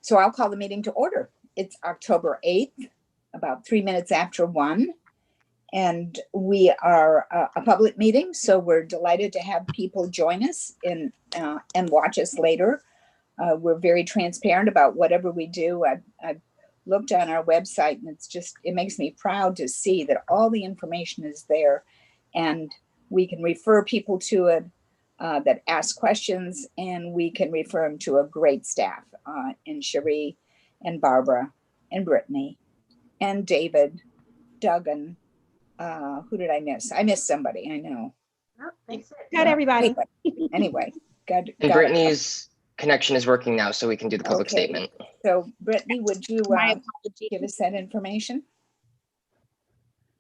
So I'll call the meeting to order. It's October 8th, about 3 minutes after 1. And we are a public meeting, so we're delighted to have people join us and watch us later. We're very transparent about whatever we do. I've looked on our website, and it makes me proud to see that all the information is there, and we can refer people to it that ask questions, and we can refer them to a great staff in Cherie and Barbara and Brittany and David, Duggan. Who did I miss? I missed somebody, I know. Oh, thanks. Got everybody. Anyway, got Brittany's connection is working now, so we can do the public statement. So Brittany, would you give us that information?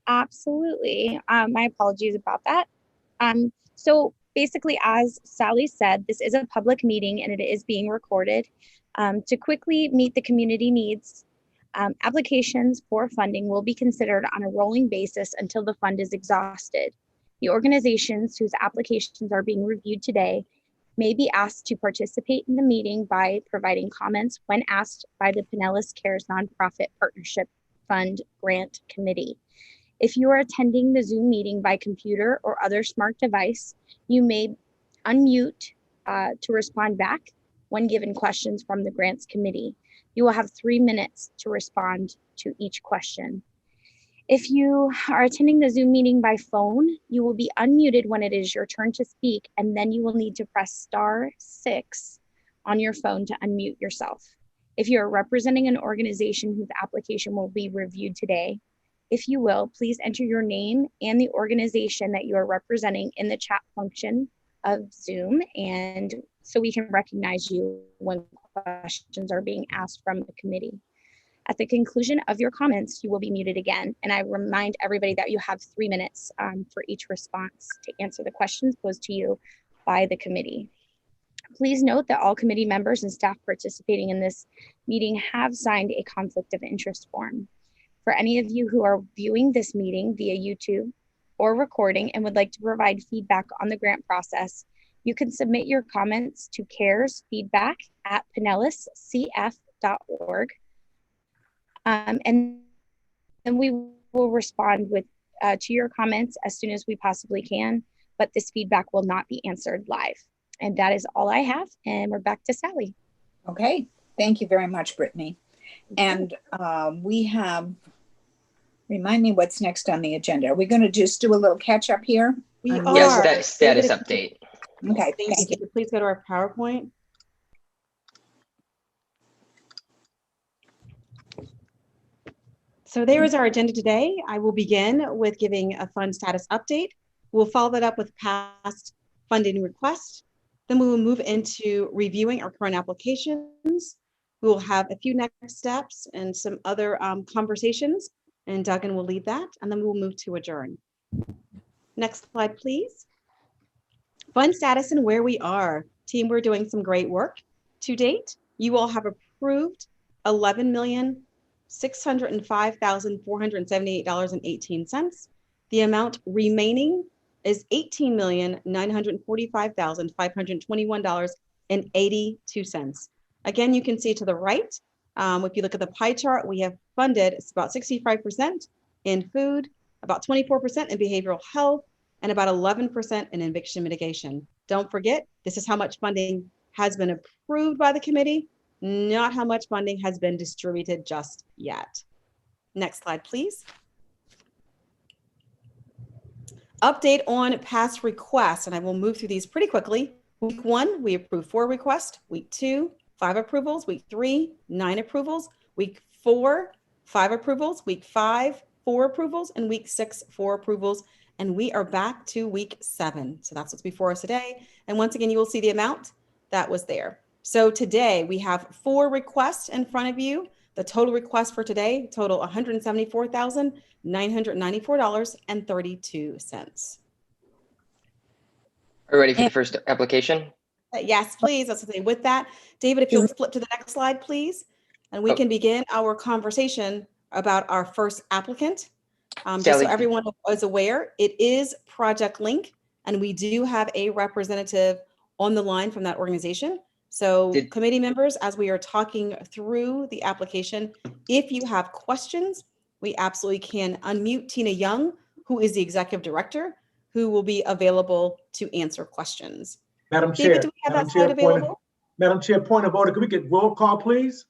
Absolutely. My apologies about that. So basically, as Sally said, this is a public meeting and it is being recorded. To quickly meet the community needs, applications for funding will be considered on a rolling basis until the fund is exhausted. The organizations whose applications are being reviewed today may be asked to participate in the meeting by providing comments when asked by the Pinellas Cares Nonprofit Partnership Fund Grant Committee. If you are attending the Zoom meeting by computer or other smart device, you may unmute to respond back when given questions from the Grants Committee. You will have 3 minutes to respond to each question. If you are attending the Zoom meeting by phone, you will be unmuted when it is your turn to speak, and then you will need to press *6 on your phone to unmute yourself. If you are representing an organization whose application will be reviewed today, if you will, please enter your name and the organization that you are representing in the chat function of Zoom, and so we can recognize you when questions are being asked from the committee. At the conclusion of your comments, you will be muted again. And I remind everybody that you have 3 minutes for each response to answer the questions posed to you by the committee. Please note that all committee members and staff participating in this meeting have signed a conflict of interest form. For any of you who are viewing this meeting via YouTube or recording and would like to provide feedback on the grant process, you can submit your comments to caresfeedback@pinellascf.org. And then we will respond to your comments as soon as we possibly can, but this feedback will not be answered live. And that is all I have, and we're back to Sally. Okay, thank you very much, Brittany. And we have, remind me what's next on the agenda. Are we going to just do a little catch up here? We are. Yes, status update. Okay, thank you. Please go to our PowerPoint. So there is our agenda today. I will begin with giving a fund status update. We'll follow that up with past funding requests. Then we will move into reviewing our current applications. We will have a few next steps and some other conversations, and Duggan will lead that, and then we will move to adjourn. Next slide, please. Fund status and where we are. Team, we're doing some great work. To date, you all have approved $11,605,478.18. The amount remaining is $18,945,521.82. Again, you can see to the right, if you look at the pie chart, we have funded, it's about 65% in food, about 24% in behavioral health, and about 11% in eviction mitigation. Don't forget, this is how much funding has been approved by the committee, not how much funding has been distributed just yet. Next slide, please. Update on past requests, and I will move through these pretty quickly. Week 1, we approved 4 requests. Week 2, 5 approvals. Week 3, 9 approvals. Week 4, 5 approvals. Week 5, 4 approvals. And week 6, 4 approvals. And we are back to week 7. So that's what's before us today. And once again, you will see the amount that was there. So today we have 4 requests in front of you. The total request for today total $174,994.32. Are we ready for the first application? Yes, please. That's what with that. David, if you'll flip to the next slide, please. And we can begin our conversation about our first applicant. Just so everyone is aware, it is Project Link, and we do have a representative on the line from that organization. So Did- committee members, as we are talking through the application, if you have questions, we absolutely can unmute Tina Young, who is the executive director, who will be available to answer questions. Madam David, Chair, do we have Madam that Chair, slide available? Madam Chair, point of order. Can we get roll call, please?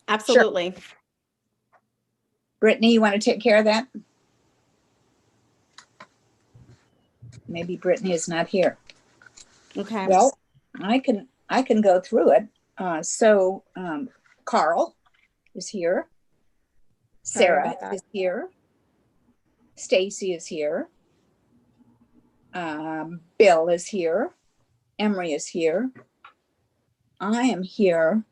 Absolutely. Brittany, you want to take care of that? Maybe Brittany is not here. Okay. Well, I can go through it. Carl is here. Sorry Sarah about that. is here. Stacy is here. Bill is here. Emery is here. I am here.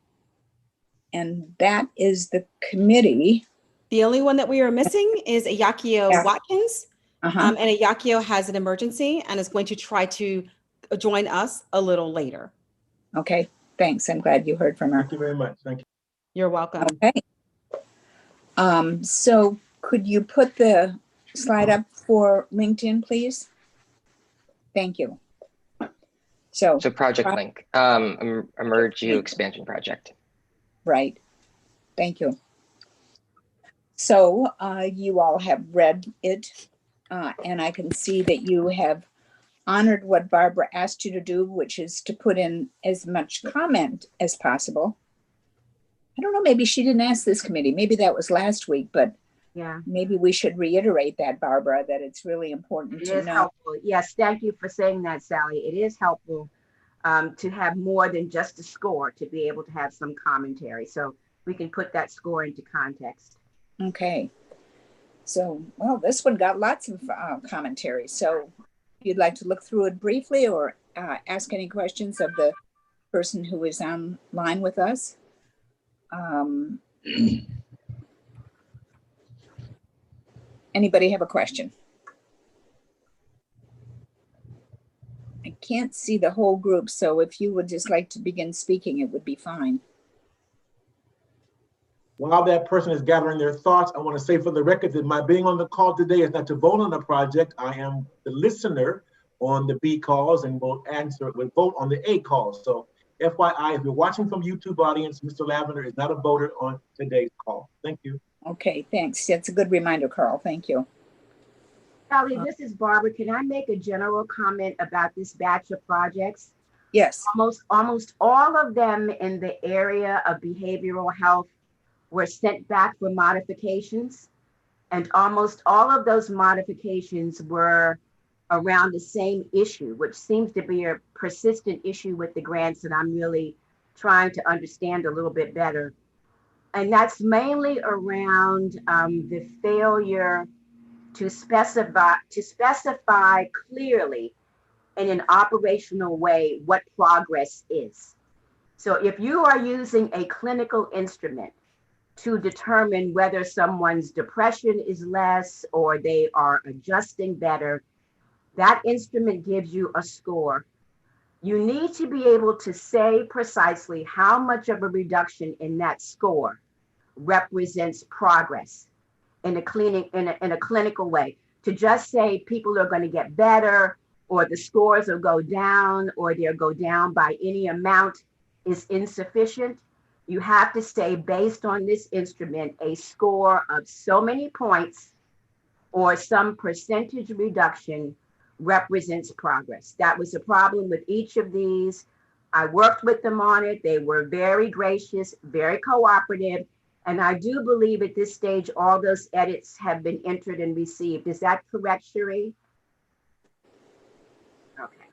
And that is the committee. The only one that we are missing is Ayakio Yeah. Watkins. Uh-huh. And Ayakio has an emergency and is going to try to join us a little later. Okay, thanks. I'm glad you heard from her. Thank you very much. Thank you. You're welcome. Okay. So could you put the slide up for LinkedIn, please? Thank you. So, project link, EMERGU expansion project. right. Thank you. So you all have read it, and I can see that you have honored what Barbara asked you to do, which is to put in as much comment as possible. I don't know, maybe she didn't ask this committee. Maybe that was last week, but Yeah, maybe we should reiterate that, Barbara, that it's really important it to is know. helpful. Yes, thank you for saying that, Sally. It is helpful to have more than just a score, to be able to have some commentary. So we can put that score into context. Okay. So, well, this one got lots of commentary. So if you'd like to look through it briefly or ask any questions of the person who is online with us. Anybody have a question? I can't see the whole group, so if you would just like to begin speaking, it would be fine. While that person is gathering their thoughts, I want to say for the record that my being on the call today is not to vote on the project. I am the listener on the B calls and will vote on the A calls. So FYI, if you're watching from YouTube audience, Mr. Lavender is not a voter on today's call. Thank you. Okay, thanks. That's a good reminder, Carl. Thank you. Sally, this is Barbara. Can I make a general comment about this batch of projects? Yes. Almost all of them in the area of behavioral health were sent back for modifications. And almost all of those modifications were around the same issue, which seems to be a persistent issue with the grants that I'm really trying to understand a little bit better. And that's mainly around the failure to specify clearly in an operational way what progress is. So if you are using a clinical instrument to determine whether someone's depression is less or they are adjusting better, that instrument gives you a score. You need to be able to say precisely how much of a reduction in that score represents progress in a clinical way. To just say people are going to get better or the scores will go down or they'll go down by any amount is insufficient. You have to say, based on this instrument, a score of so many points or some percentage reduction represents progress. That was the problem with each of these. I worked with them on it. They were very gracious, very cooperative. And I do believe at this stage, all those edits have been entered and received. Is that correct, Cherie? Okay,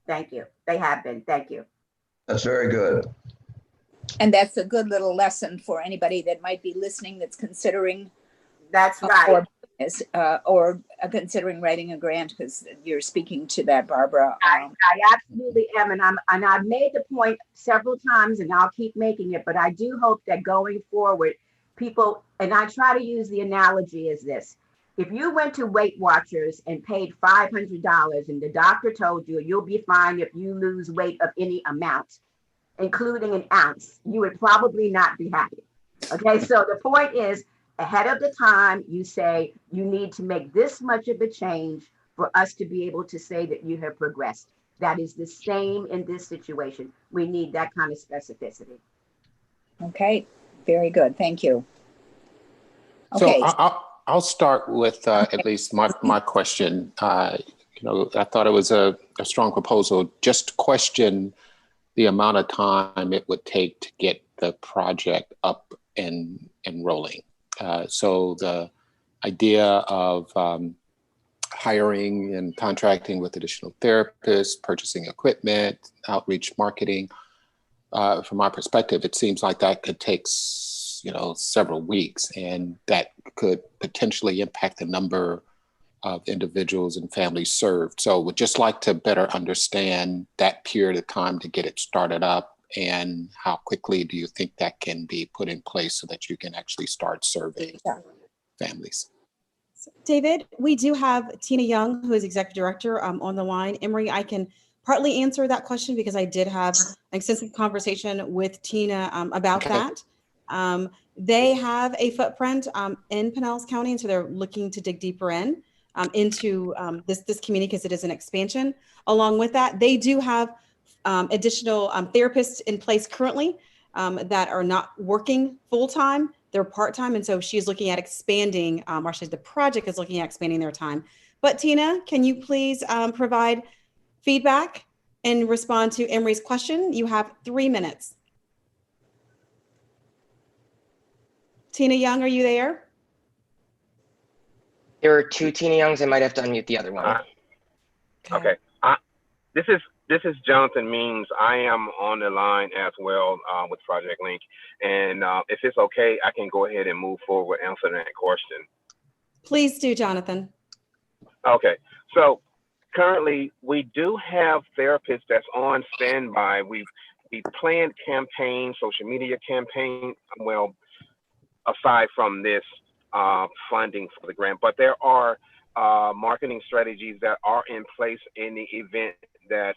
thank you. They have been, thank you. That's very good. And that's a good little lesson for anybody that might be listening that's considering That's right. or considering writing a grant, because you're speaking to that, Barbara. I absolutely am, and I've made the point several times, and I'll keep making it. But I do hope that going forward, people, and I try to use the analogy as this: if you went to Weight Watchers and paid $500, and the doctor told you you'll be fine if you lose weight of any amount, including an ounce, you would probably not be happy. Okay, so the point is, ahead of the time, you say you need to make this much of a change for us to be able to say that you have progressed. that is the same in this situation. We need that kind of specificity. Okay, very good. Thank you. So Okay, I'll start with at least my question. I thought it was a strong proposal. Just question the amount of time it would take to get the project up and rolling. So the idea of hiring and contracting with additional therapists, purchasing equipment, outreach marketing, from my perspective, it seems like that could take several weeks, and that could potentially impact the number of individuals and families served. So would just like to better understand that period of time to get it started up, and how quickly do you think that can be put in place so that you can actually start serving families? David, we do have Tina Young, who is Executive Director, on the line. Emery, I can partly answer that question because I did have an extensive conversation with Tina about that. They have a footprint in Pinellas County, and so they're looking to dig deeper into this community because it is an expansion. Along with that, they do have additional therapists in place currently that are not working full-time. They're part-time, and so she's looking at expanding, or actually the project is looking at expanding their time. But Tina, can you please provide feedback and respond to Emery's question? You have 3 minutes. Tina Young, are you there? There are two Tina Youngs. I might have to unmute the other one. Okay. This is Jonathan Means. I am on the line as well with Project Link. And if it's okay, I can go ahead and move forward answering that question. Please do, Jonathan. Okay. So currently, we do have therapists that's on standby. We planned campaigns, social media campaign, well, aside from this funding for the grant, but there are marketing strategies that are in place in the event that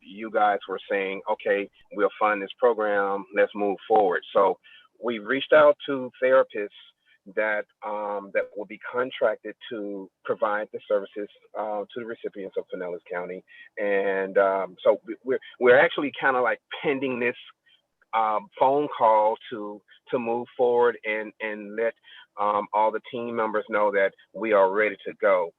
you guys were saying, okay, we'll fund this program, let's move forward. So we've reached out to therapists that that will be contracted to provide the services to the recipients of Pinellas County. And so we're actually kind of like pending this phone call to move forward and let all the team members know that we are ready to go.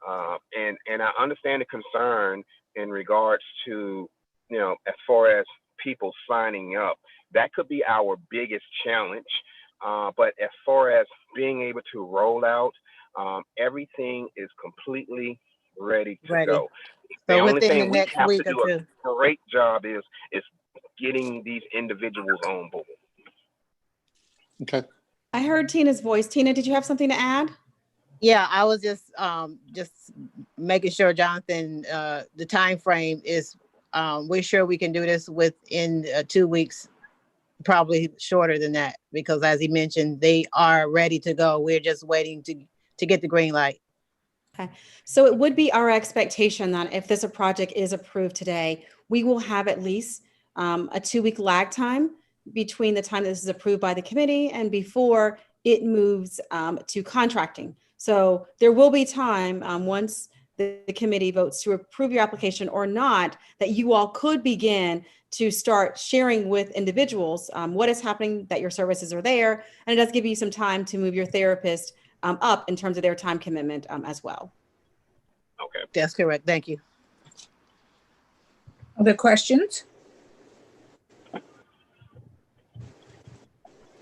And I understand the concern in regards to, as far as people signing up, that could be our biggest challenge. But as far as being able to roll out, everything is completely ready to go. The only thing we have to do a great job is getting these individuals on board. Okay. I heard Tina's voice. Tina, did you have something to add? Yeah, I was just making sure, Jonathan, the time frame is, we're sure we can do this within 2 weeks, probably shorter than that, because as he mentioned, they are ready to go. We're just waiting to get the green light. Okay, so it would be our expectation that if this project is approved today, we will have at least a 2-week lag time between the time this is approved by the committee and before it moves to contracting. So there will be time once the committee votes to approve your application or not, that you all could begin to start sharing with individuals what is happening, that your services are there. And it does give you some time to move your therapist up in terms of their time commitment as well. Okay. That's correct. Thank you. other questions?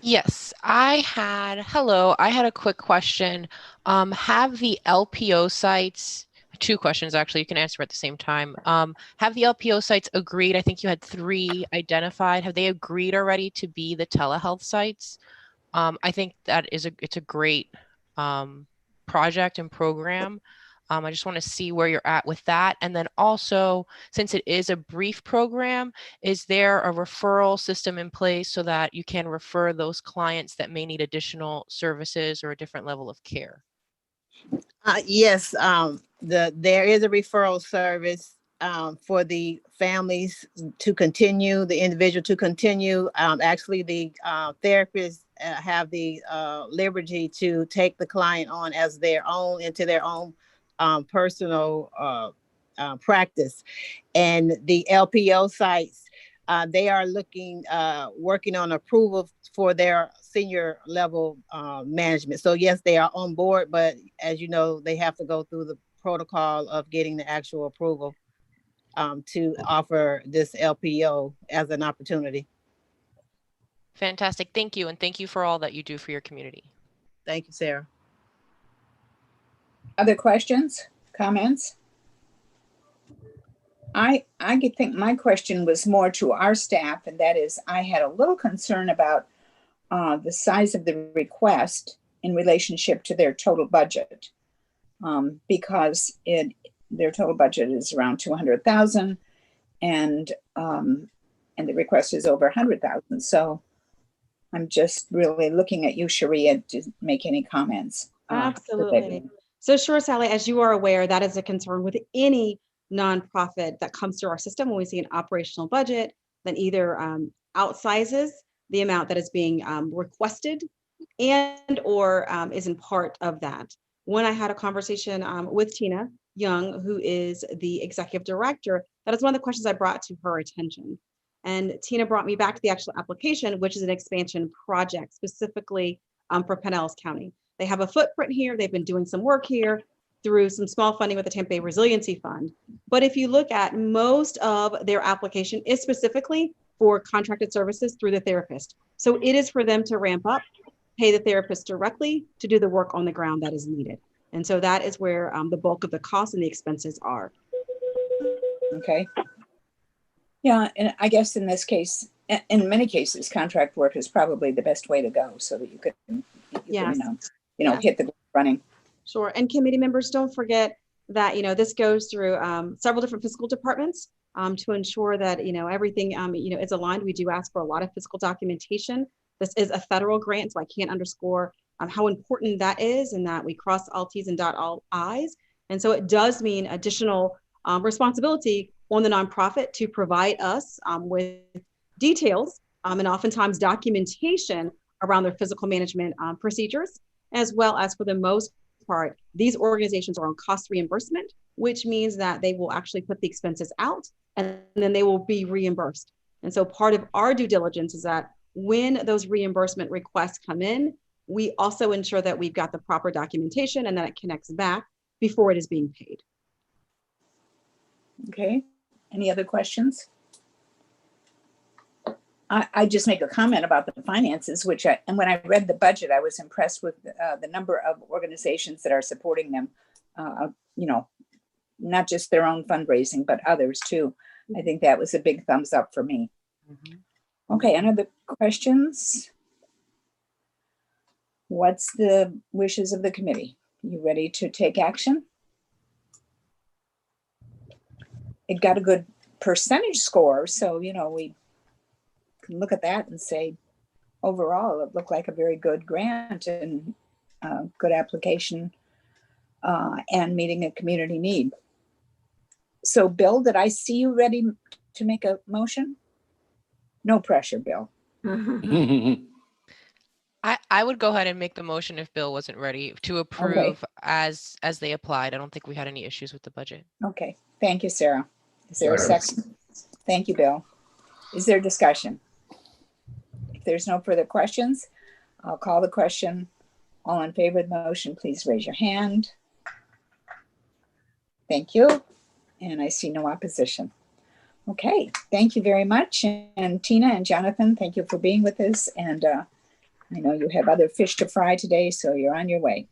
Yes, I had a quick question. Have the LPO sites, 2 questions actually, you can answer at the same time. Have the LPO sites agreed? I think you had 3 identified. Have they agreed already to be the telehealth sites? I think that it's a great project and program. I just want to see where you're at with that. And then also, since it is a brief program, is there a referral system in place so that you can refer those clients that may need additional services or a different level of care? Yes, there is a referral service for the families to continue, the individual to continue. Actually, the therapists have the liberty to take the client on as their own, into their own personal practice. And the LPO sites, they are working on approval for their senior level management. So yes, they are on board, but as you know, they have to go through the protocol of getting the actual approval to offer this LPO as an opportunity. Fantastic. Thank you. And thank you for all that you do for your community. Thank you, Sarah. Other questions, comments? I could think my question was more to our staff, and that is, I had a little concern about the size of the request in relationship to their total budget, because their total budget is around 200,000, and the request is over 100,000. So I'm just really looking at you, Sharia, to make any comments. Absolutely. So sure, Sally, as you are aware, that is a concern with any nonprofit that comes through our system. When we see an operational budget, then either outsizes the amount that is being requested and or isn't part of that. When I had a conversation with Tina Young, who is the executive director, that is one of the questions I brought to her attention. And Tina brought me back to the actual application, which is an expansion project specifically for Pinellas County. They have a footprint here. They've been doing some work here through some small funding with the Tampa Bay Resiliency Fund. But if you look at most of their application is specifically for contracted services through the therapist. So it is for them to ramp up, pay the therapist directly to do the work on the ground that is needed. And so that is where the bulk of the costs and the expenses are. Okay. Yeah, and I guess in this case, in many cases, contract work is probably the best way to go, so that you can Yes. hit the ground running. Sure. And committee members, don't forget that, this goes through several different fiscal departments to ensure that, everything, is aligned. We do ask for a lot of fiscal documentation. This is a federal grant, so I can't underscore how important that is, and that we cross all T's and dot all I's. And so it does mean additional responsibility on the nonprofit to provide us with details and oftentimes documentation around their physical management procedures, as well as, for the most part, these organizations are on cost reimbursement, which means that they will actually put the expenses out and then they will be reimbursed. And so part of our due diligence is that when those reimbursement requests come in, we also ensure that we've got the proper documentation and that it connects back before it is being paid. Okay. Any other questions? I just make a comment about the finances, and when I read the budget, I was impressed with the number of organizations that are supporting them, not just their own fundraising, but others too. I think that was a big thumbs up for me. Mm-hmm. Okay, any other questions? What's the wishes of the committee? You ready to take action? It got a good percentage score, so, we can look at that and say, overall, it looked like a very good grant and good application and meeting a community need. So, Bill, did I see you ready to make a motion? No pressure, Bill. I would go ahead and make the motion if Bill wasn't ready to approve as they applied. I don't think we had any issues with the budget. Okay, thank you, Sarah. Is there a second? Thank you, Bill. Is there discussion? If there's no further questions, I'll call the question. All in favor of the motion, please raise your hand. Thank you. And I see no opposition. Okay, thank you very much. And Tina and Jonathan, thank you for being with us. And I know you have other fish to fry today, so you're on your way.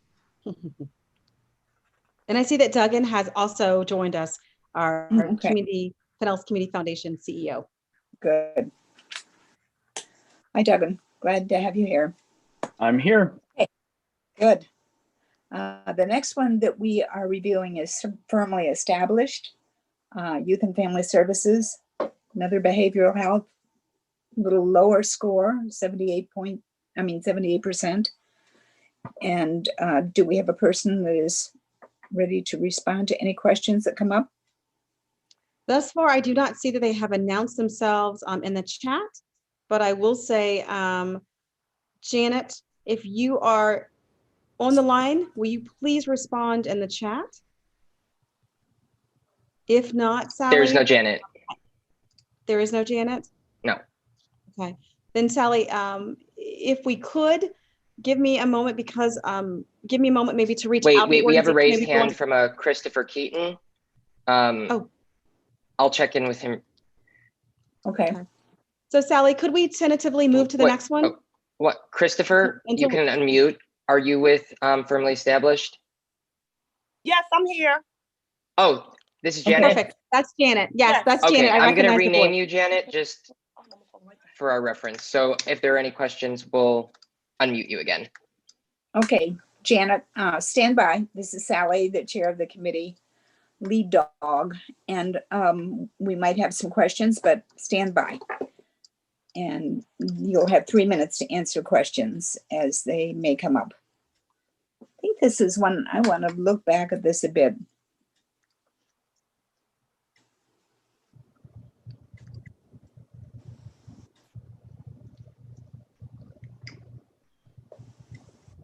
And I see that Duggan has also joined us, our Pinellas Community Foundation CEO. Good. Hi, Duggan. Glad to have you here. I'm here. Okay. Good. The next one that we are reviewing is firmly established. Youth and Family Services, another behavioral health, a little lower score, 78%. And do we have a person that is ready to respond to any questions that come up? Thus far, I do not see that they have announced themselves in the chat, but I will say, Janet, if you are on the line, will you please respond in the chat? If not, Sally? There's no Janet. There is no Janet? No. Okay. Then Sally, if we could, give me a moment because, give me a moment maybe to reach out. Wait, we have a raised maybe hand from a Christopher Keaton. Oh. I'll check in with him. Okay. So Sally, could we tentatively move to the next one? Oh, what, Christopher, you Until- can unmute. Are you with Firmly Established? Yes, I'm here. Oh, this is Janet. Perfect. That's Janet. Yes, Yes. that's Okay, Janet. I I'm gonna recognize the rename voice. you Janet just for our reference. So if there are any questions, we'll unmute you again. Okay, Janet, stand by. This is Sally, the chair of the committee, lead dog, and we might have some questions, but stand by. And you'll have 3 minutes to answer questions as they may come up. I think this is one, I want to look back at this a bit.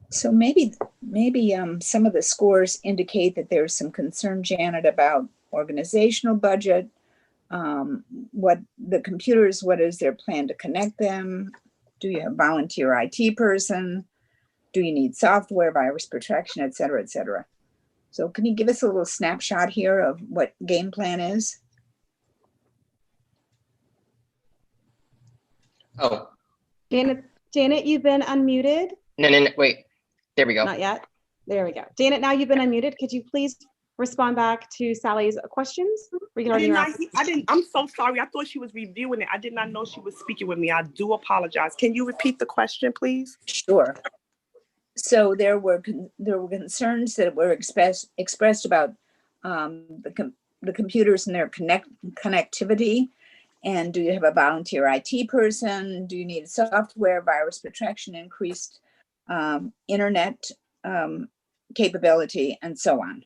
So maybe some of the scores indicate that there's some concern, Janet, about organizational budget, what the computers, what is their plan to connect them? Do you have volunteer IT person? Do you need software, virus protection, et cetera, et cetera? So can you give us a little snapshot here of what game plan is? Oh, Janet, you've been unmuted. no, wait. There we go. Not yet. There we go. Janet, now you've been unmuted. Could you please respond back to Sally's questions regarding your I'm so sorry. I thought she was reviewing it. I did not know she was speaking with me. I do apologize. Can you repeat the question, please? Sure. So there were concerns that were expressed about the computers and their connectivity. And do you have a volunteer IT person? Do you need software, virus protection, increased internet capability, and so on?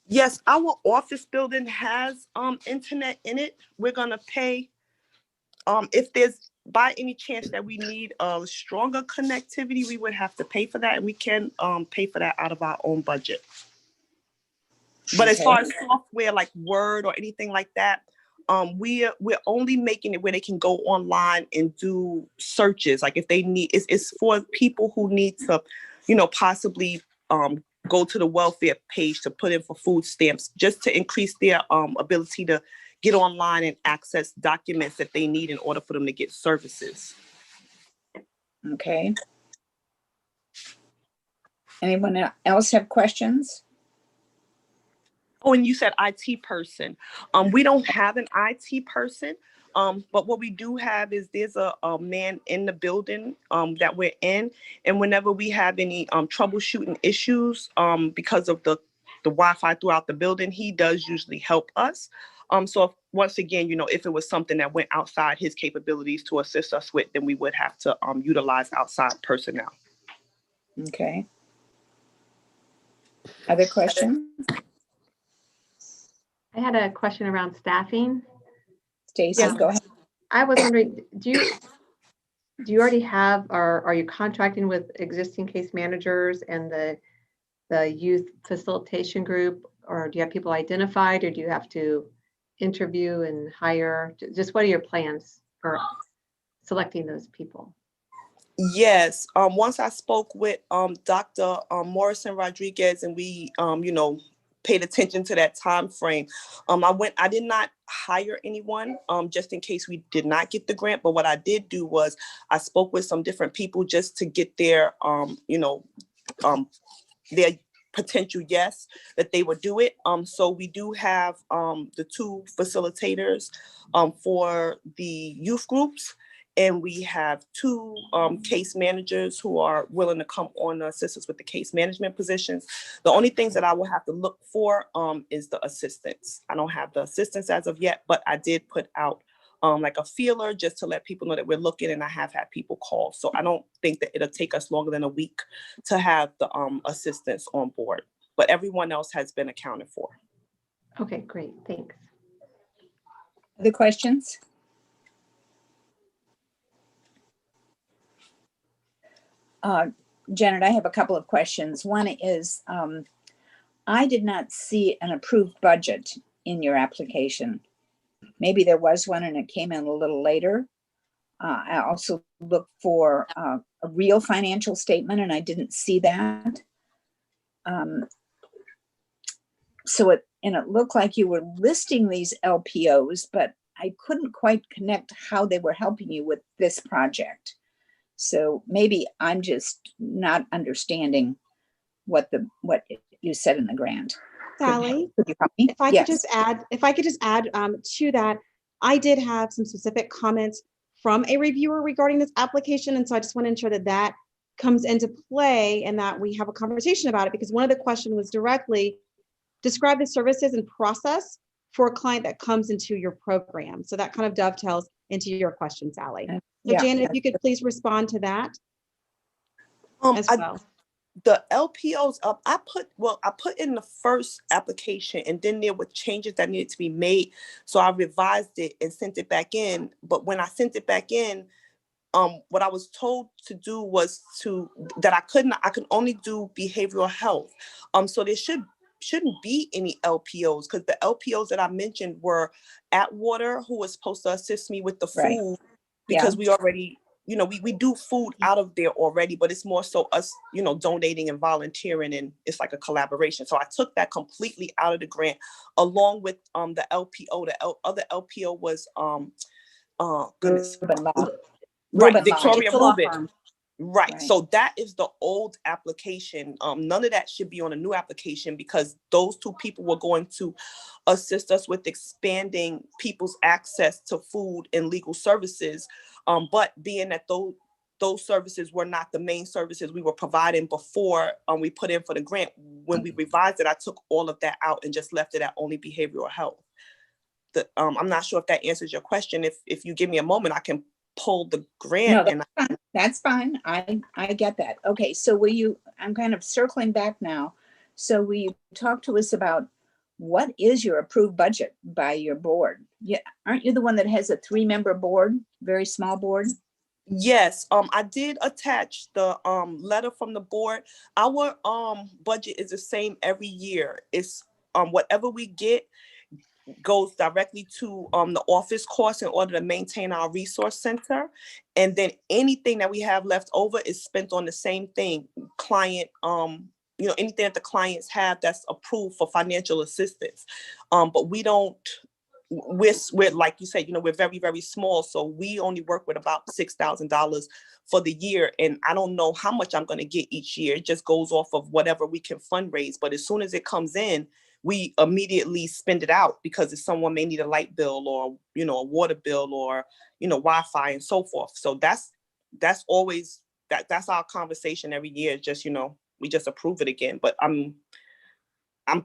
Yes, our office building has internet in it. We're gonna pay if there's by any chance that we need a stronger connectivity, we would have to pay for that, and we can pay for that out of our own budget. But as far as software like Word or anything like that, we're only making it where they can go online and do searches. Like if they need, it's for people who need to, possibly go to the welfare page to put in for food stamps, just to increase their ability to get online and access documents that they need in order for them to get services. Okay. Anyone else have questions? Oh, and you said IT person. We don't have an IT person, but what we do have is there's a man in the building that we're in, and whenever we have any troubleshooting issues because of the Wi-Fi throughout the building, he does usually help us. So once again, if it was something that went outside his capabilities to assist us with, then we would have to utilize outside personnel. Okay. Other questions? I had a question around staffing. Stacy, go ahead. I was wondering, do you already have, or are you contracting with existing case managers and the youth facilitation group, or do you have people identified, or do you have to interview and hire? Just what are your plans for selecting those people? Yes. Once I spoke with Dr. Morrison Rodriguez, and we paid attention to that time frame. I did not hire anyone just in case we did not get the grant. But what I did do was I spoke with some different people just to get their potential yes that they would do it. So we do have the 2 facilitators for the youth groups. And we have 2 case managers who are willing to come on to assist us with the case management positions. The only things that I will have to look for is the assistants. I don't have the assistants as of yet, but I did put out like a feeler just to let people know that we're looking, and I have had people call. So I don't think that it'll take us longer than a week to have the assistants on board, but everyone else has been accounted for. Okay, great, thanks. Other questions? Janet, I have a couple of questions. One is, I did not see an approved budget in your application. Maybe there was one and it came in a little later. I also looked for a real financial statement and I didn't see that. So it looked like you were listing these LPOs, but I couldn't quite connect how they were helping you with this project. So maybe I'm just not understanding what you said in the grant. Sally, Could you help me? if I Yes. could just add to that, I did have some specific comments from a reviewer regarding this application. And so I just want to ensure that that comes into play and that we have a conversation about it, because one of the questions was directly describe the services and process for a client that comes into your program. So that kind of dovetails into your question, Sally. So Yeah. Janet, if you could please respond to that as well. The LPOs up, I put in the first application and then there were changes that needed to be made. So I revised it and sent it back in. But when I sent it back in, what I was told to do was I could only do behavioral health. So there shouldn't be any LPOs, because the LPOs that I mentioned were Atwater, who was supposed to assist me with the food, because we already, we do food out of there already, but it's more so us, donating and volunteering, and it's like a collaboration. So I took that completely out of the grant, along with the LPO. The other LPO was Victoria Rubin. Right. So that is the old application. None of that should be on a new application, because those two people were going to assist us with expanding people's access to food and legal services. But being that those services were not the main services we were providing before we put in for the grant, when we revised it, I took all of that out and just left it at only behavioral health. I'm not sure if that answers your question. If you give me a moment, I can pull the grant. No, that's fine. I get that. Okay, so I'm kind of circling back now. So will you talk to us about what is your approved budget by your board? Yeah, aren't you the one that has a 3-member board, very small board? Yes, I did attach the letter from the board. Our budget is the same every year. It's whatever we get goes directly to the office costs in order to maintain our resource center. And then anything that we have left over is spent on the same thing, client, anything that the clients have that's approved for financial assistance. But we're like you said, we're very, very small. So we only work with about $6,000 for the year. And I don't know how much I'm going to get each year. It just goes off of whatever we can fundraise. But as soon as it comes in, we immediately spend it out, because if someone may need a light bill or, a water bill or, Wi-Fi and so forth. So that's always, that's our conversation every year. Just, we just approve it again. But I'm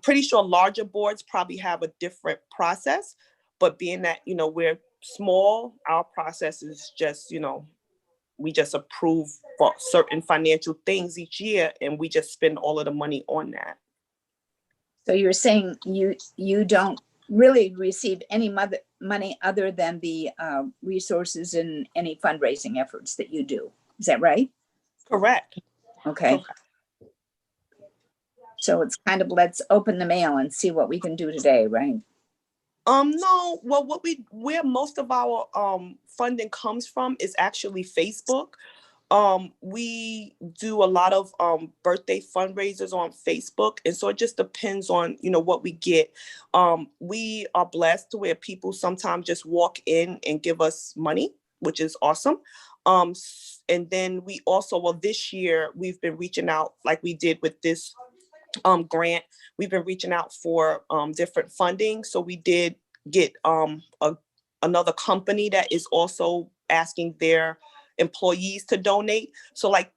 pretty sure larger boards probably have a different process, but being that, we're small, our process is just, we just approve for certain financial things each year, and we just spend all of the money on that. So you're saying you don't really receive any money other than the resources in any fundraising efforts that you do. Is that right? Correct. Okay. Correct. So it's kind of, let's open the mail and see what we can do today, right? No, well, where most of our funding comes from is actually Facebook. We do a lot of birthday fundraisers on Facebook, and so it just depends on what we get. We are blessed to where people sometimes just walk in and give us money, which is awesome. And then we also, this year we've been reaching out, like we did with this grant. We've been reaching out for different funding. So we did get another company that is also asking their employees to donate. So like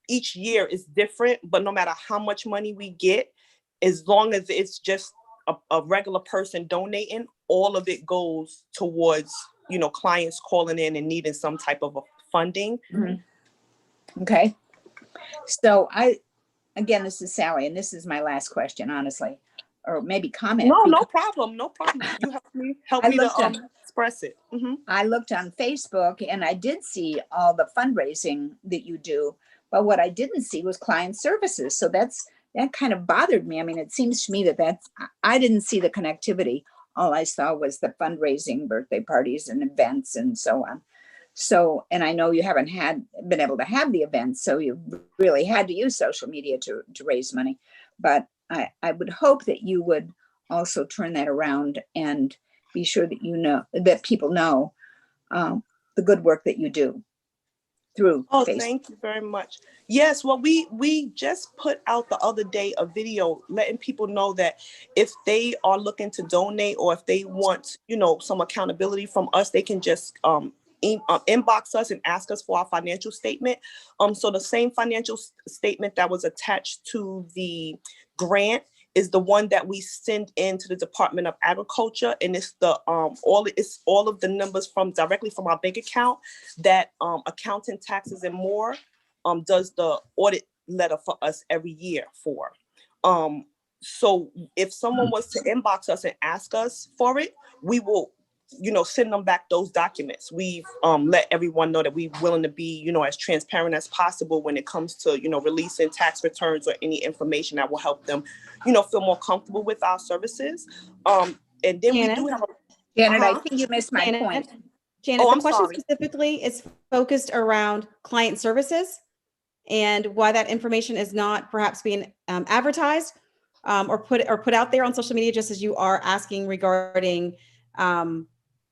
each year is different, but no matter how much money we get, as long as it's just a regular person donating, all of it goes towards, clients calling in and needing some type of funding. Mm-hmm. Okay. So again, this is Sally, and this is my last question, honestly, or maybe comment. No problem. You help me to express it. Mm-hmm. I looked on Facebook and I did see all the fundraising that you do, but what I didn't see was client services. So that kind of bothered me. I mean, it seems to me that I didn't see the connectivity. all I saw was the fundraising, birthday parties and events and so on. So, and I know you haven't been able to have the events, so you really had to use social media to raise money. But I would hope that you would also turn that around and be sure that that people know the good work that you do through Oh, Facebook. thank you very much. Yes, well, we just put out the other day a video letting people know that if they are looking to donate or if they want, some accountability from us, they can just inbox us and ask us for our financial statement. So the same financial statement that was attached to the grant is the one that we send into the Department of Agriculture, and it's the all of the numbers directly from our bank account that Accounting, Taxes and More does the audit letter for us every year for. So if someone was to inbox us and ask us for it, we will send them back those documents. We've let everyone know that we're willing to be, as transparent as possible when it comes to, releasing tax returns or any information that will help them, feel more comfortable with our services. And then Janet? we do have Janet, I think you missed my point. Janet, Oh, the I'm question sorry. specifically is focused around client services and why that information is not perhaps being advertised or put out there on social media, just as you are asking regarding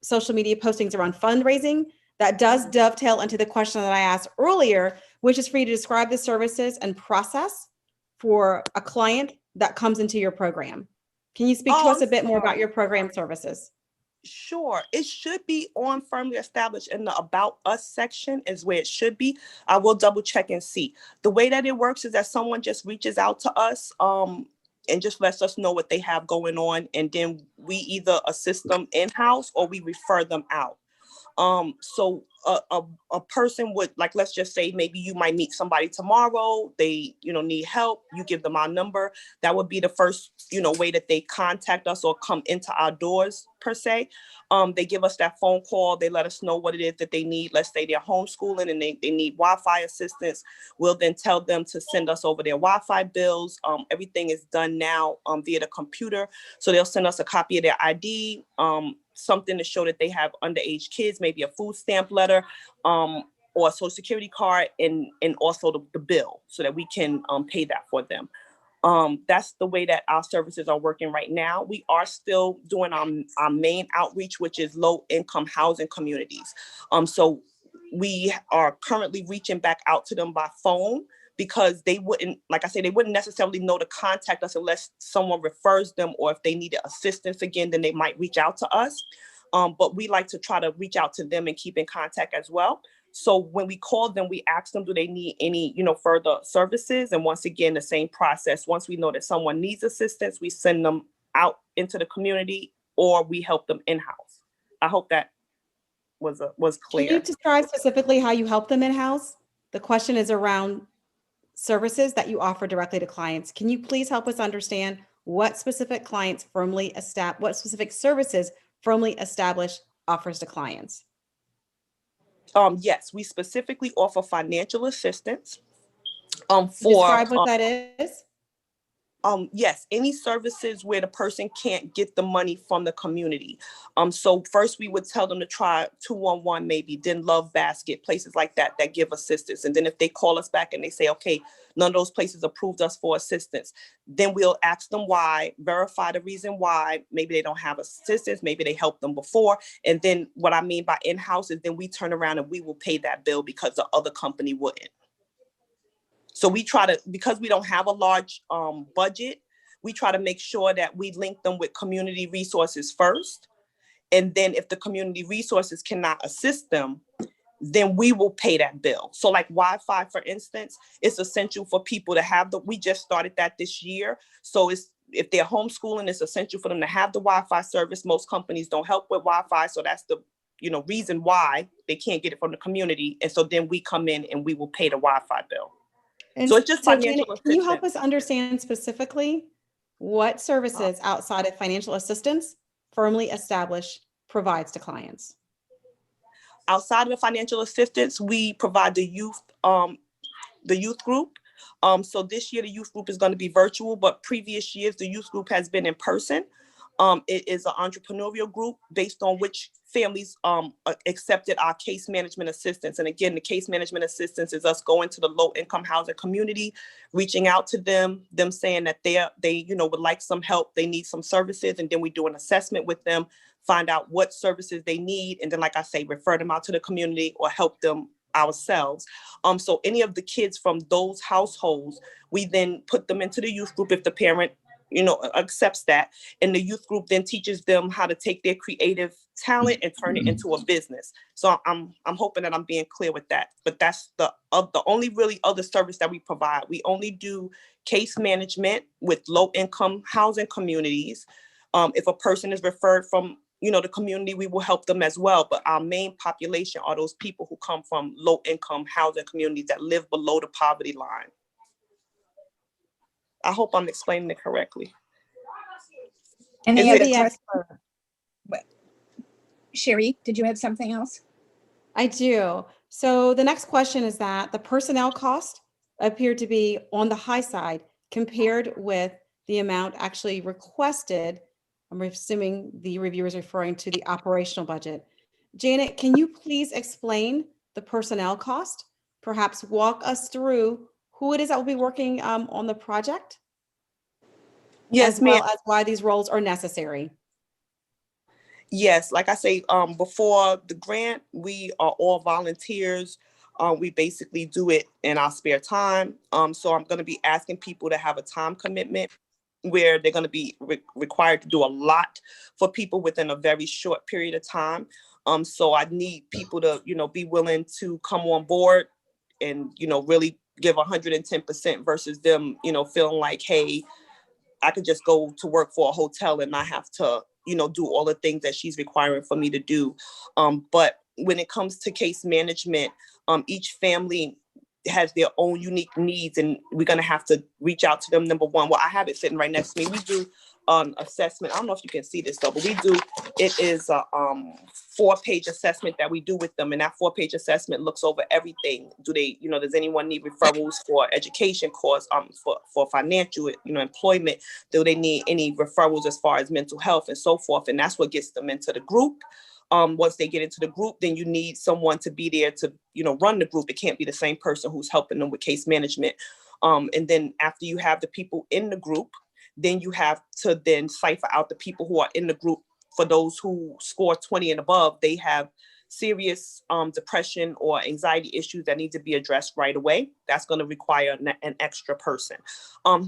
social media postings around fundraising. That does dovetail into the question that I asked earlier, which is for you to describe the services and process for a client that comes into your program. Can you speak to us a bit more about your program services? Sure. It should be on Firmly Established in the About Us section is where it should be. I will double check and see. The way that it works is that someone just reaches out to us and just lets us know what they have going on. And then we either assist them in-house or we refer them out. So a person would, like, let's just say maybe you might meet somebody tomorrow, they, need help, you give them our number. That would be the first, way that they contact us or come into our doors per se. They give us that phone call, they let us know what it is that they need. Let's say they're homeschooling and they need Wi-Fi assistance. We'll then tell them to send us over their Wi-Fi bills. Everything is done now via the computer. So they'll send us a copy of their ID, something to show that they have underage kids, maybe a food stamp letter, or a social security card, and also the bill so that we can pay that for them. That's the way that our services are working right now. We are still doing our main outreach, which is low income housing communities. So we are currently reaching back out to them by phone, because they wouldn't, like I said, they wouldn't necessarily know to contact us unless someone refers them, or if they needed assistance again, then they might reach out to us. But we like to try to reach out to them and keep in contact as well. So when we call them, we ask them, do they need any, further services? And once again, the same process. Once we know that someone needs assistance, we send them out into the community or we help them in-house. I hope that was clear. Can you describe specifically how you help them in-house? The question is around services that you offer directly to clients. Can you please help us understand what specific services Firmly Established offers to clients? Yes, we specifically offer financial assistance. Describe what that is. Yes, any services where the person can't get the money from the community. So first we would tell them to try 211 maybe, then Love Basket, places like that give assistance. And then if they call us back and they say, okay, none of those places approved us for assistance, then we'll ask them why, verify the reason why. Maybe they don't have assistance, maybe they helped them before. And then what I mean by in-house is then we turn around and we will pay that bill because the other company wouldn't. So we try to, because we don't have a large budget, we try to make sure that we link them with community resources first. And then if the community resources cannot assist them, then we will pay that bill. So like Wi-Fi, for instance, it's essential for people to have we just started that this year. So if they're homeschooling, it's essential for them to have the Wi-Fi service. Most companies don't help with Wi-Fi. So that's the reason why they can't get it from the community. And so then we come in and we will pay the Wi-Fi bill. And so it's just so financial Janet, can you help assistance. us understand specifically what services outside of financial assistance Firmly Established provides to clients? Outside of the financial assistance, we provide the youth group. So this year the youth group is going to be virtual, but previous years the youth group has been in person. It is an entrepreneurial group based on which families accepted our case management assistance. And again, the case management assistance is us going to the low income housing community, reaching out to them saying that they would like some help, they need some services, and then we do an assessment with them, find out what services they need, and then, like I say, refer them out to the community or help them ourselves. So any of the kids from those households, we then put them into the youth group if the parent accepts that, and the youth group then teaches them how to take their creative talent and turn it into a business. So I'm hoping that I'm being clear with that. But that's the only really other service that we provide. We only do case management with low income housing communities. If a person is referred from the community, we will help them as well. But our main population are those people who come from low income housing communities that live below the poverty line. I hope I'm explaining it correctly. Any other questions? Sherry, did you have something else? I do. So the next question is that the personnel cost appeared to be on the high side compared with the amount actually requested. I'm assuming the reviewer is referring to the operational budget. Janet, can you please explain the personnel cost? Perhaps walk us through who it is that will be working on the project? Yes, as well as why these roles are necessary. Yes, like I say, before the grant, we are all volunteers. We basically do it in our spare time. So I'm going to be asking people to have a time commitment where they're going to be required to do a lot for people within a very short period of time. So I need people to, be willing to come on board and, really give 110% versus them, feeling like, hey, I could just go to work for a hotel and not have to, do all the things that she's requiring for me to do. But when it comes to case management, each family has their own unique needs, and we're going to have to reach out to them. Number one, well, I have it sitting right next to me. We do an assessment. I don't know if you can see this though, but it is a 4-page assessment that we do with them. And that 4-page assessment looks over everything. Do they, does anyone need referrals for education course, for financial, employment? Do they need any referrals as far as mental health and so forth? And that's what gets them into the group. Once they get into the group, then you need someone to be there to, run the group. It can't be the same person who's helping them with case management. And then after you have the people in the group, then you have to then cipher out the people who are in the group. For those who score 20 and above, they have serious depression or anxiety issues that need to be addressed right away. That's going to require an extra person.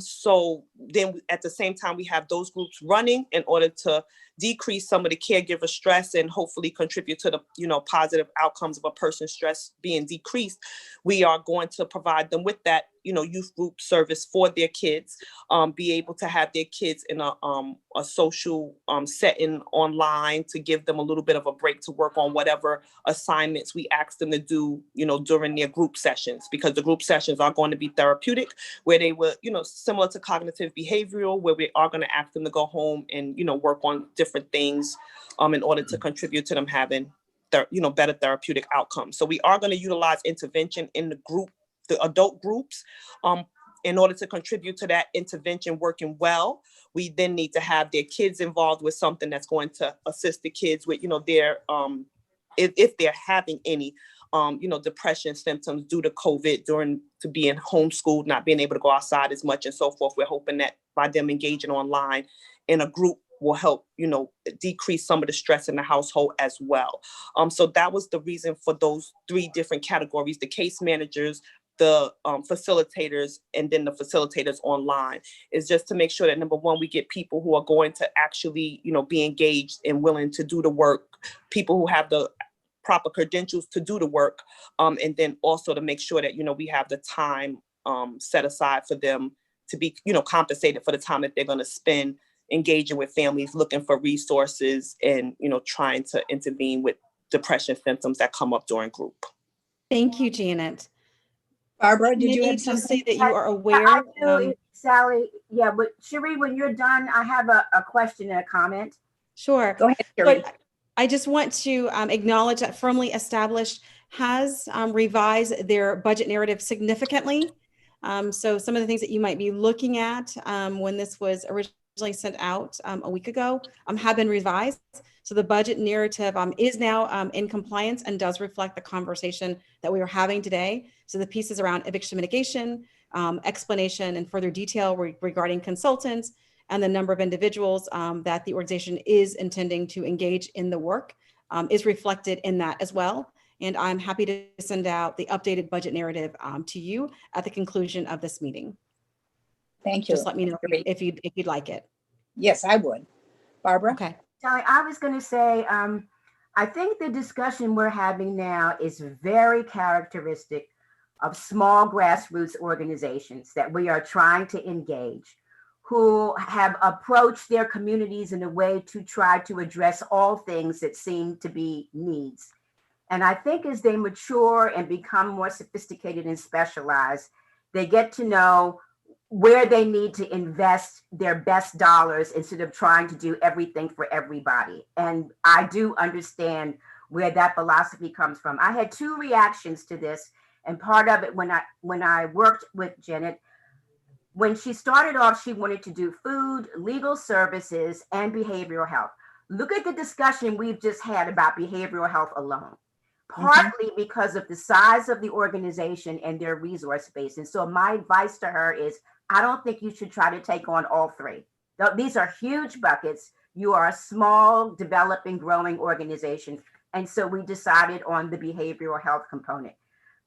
So then at the same time, we have those groups running in order to decrease some of the caregiver stress and hopefully contribute to the positive outcomes of a person's stress being decreased. We are going to provide them with that youth group service for their kids, be able to have their kids in a social setting online to give them a little bit of a break to work on whatever assignments we ask them to do, during their group sessions, because the group sessions are going to be therapeutic, where they were, similar to cognitive behavioral, where we are going to ask them to go home and, work on different things in order to contribute to them having better therapeutic outcomes. So we are going to utilize intervention in the adult groups. In order to contribute to that intervention working well, we then need to have their kids involved with something that's going to assist the kids with, their, if they're having any, depression symptoms due to COVID, to being homeschooled, not being able to go outside as much and so forth. We're hoping that by them engaging online in a group will help, decrease some of the stress in the household as well. So that was the reason for those 3 different categories: the case managers, the facilitators, and then the facilitators online, is just to make sure that, number one, we get people who are going to actually, be engaged and willing to do the work, people who have the proper credentials to do the work, and then also to make sure that, we have the time set aside for them to be, compensated for the time that they're going to spend engaging with families, looking for resources, and, trying to intervene with depression symptoms that come up during group. Thank you, Janet. Barbara, did you have to something? say that you are aware? I do, Sally. Yeah, but Cherie, when you're done, I have a question and a comment. Sure. Go ahead, Cherie. I just want to acknowledge that Firmly Established has revised their budget narrative significantly. So some of the things that you might be looking at when this was originally sent out a week ago have been revised. So the budget narrative is now in compliance and does reflect the conversation that we are having today. So the pieces around eviction mitigation, explanation and further detail regarding consultants and the number of individuals that the organization is intending to engage in the work is reflected in that as well. And I'm happy to send out the updated budget narrative to you at the conclusion of this meeting. Thank you. Just let me know if you'd like it. Yes, I would. Barbara? Okay. Sally, I was going to say, I think the discussion we're having now is very characteristic of small grassroots organizations that we are trying to engage, who have approached their communities in a way to try to address all things that seem to be needs. And I think as they mature and become more sophisticated and specialized, they get to know where they need to invest their best dollars instead of trying to do everything for everybody. And I do understand where that philosophy comes from. I had two reactions to this, and part of it when I worked with Janet, when she started off, she wanted to do food, legal services, and behavioral health. Look at the discussion we've just had about behavioral health alone. Partly because of the size of the organization and their resource base. And so my advice to her is, I don't think you should try to take on all three. These are huge buckets. You are a small, developing, growing organization. And so we decided on the behavioral health component.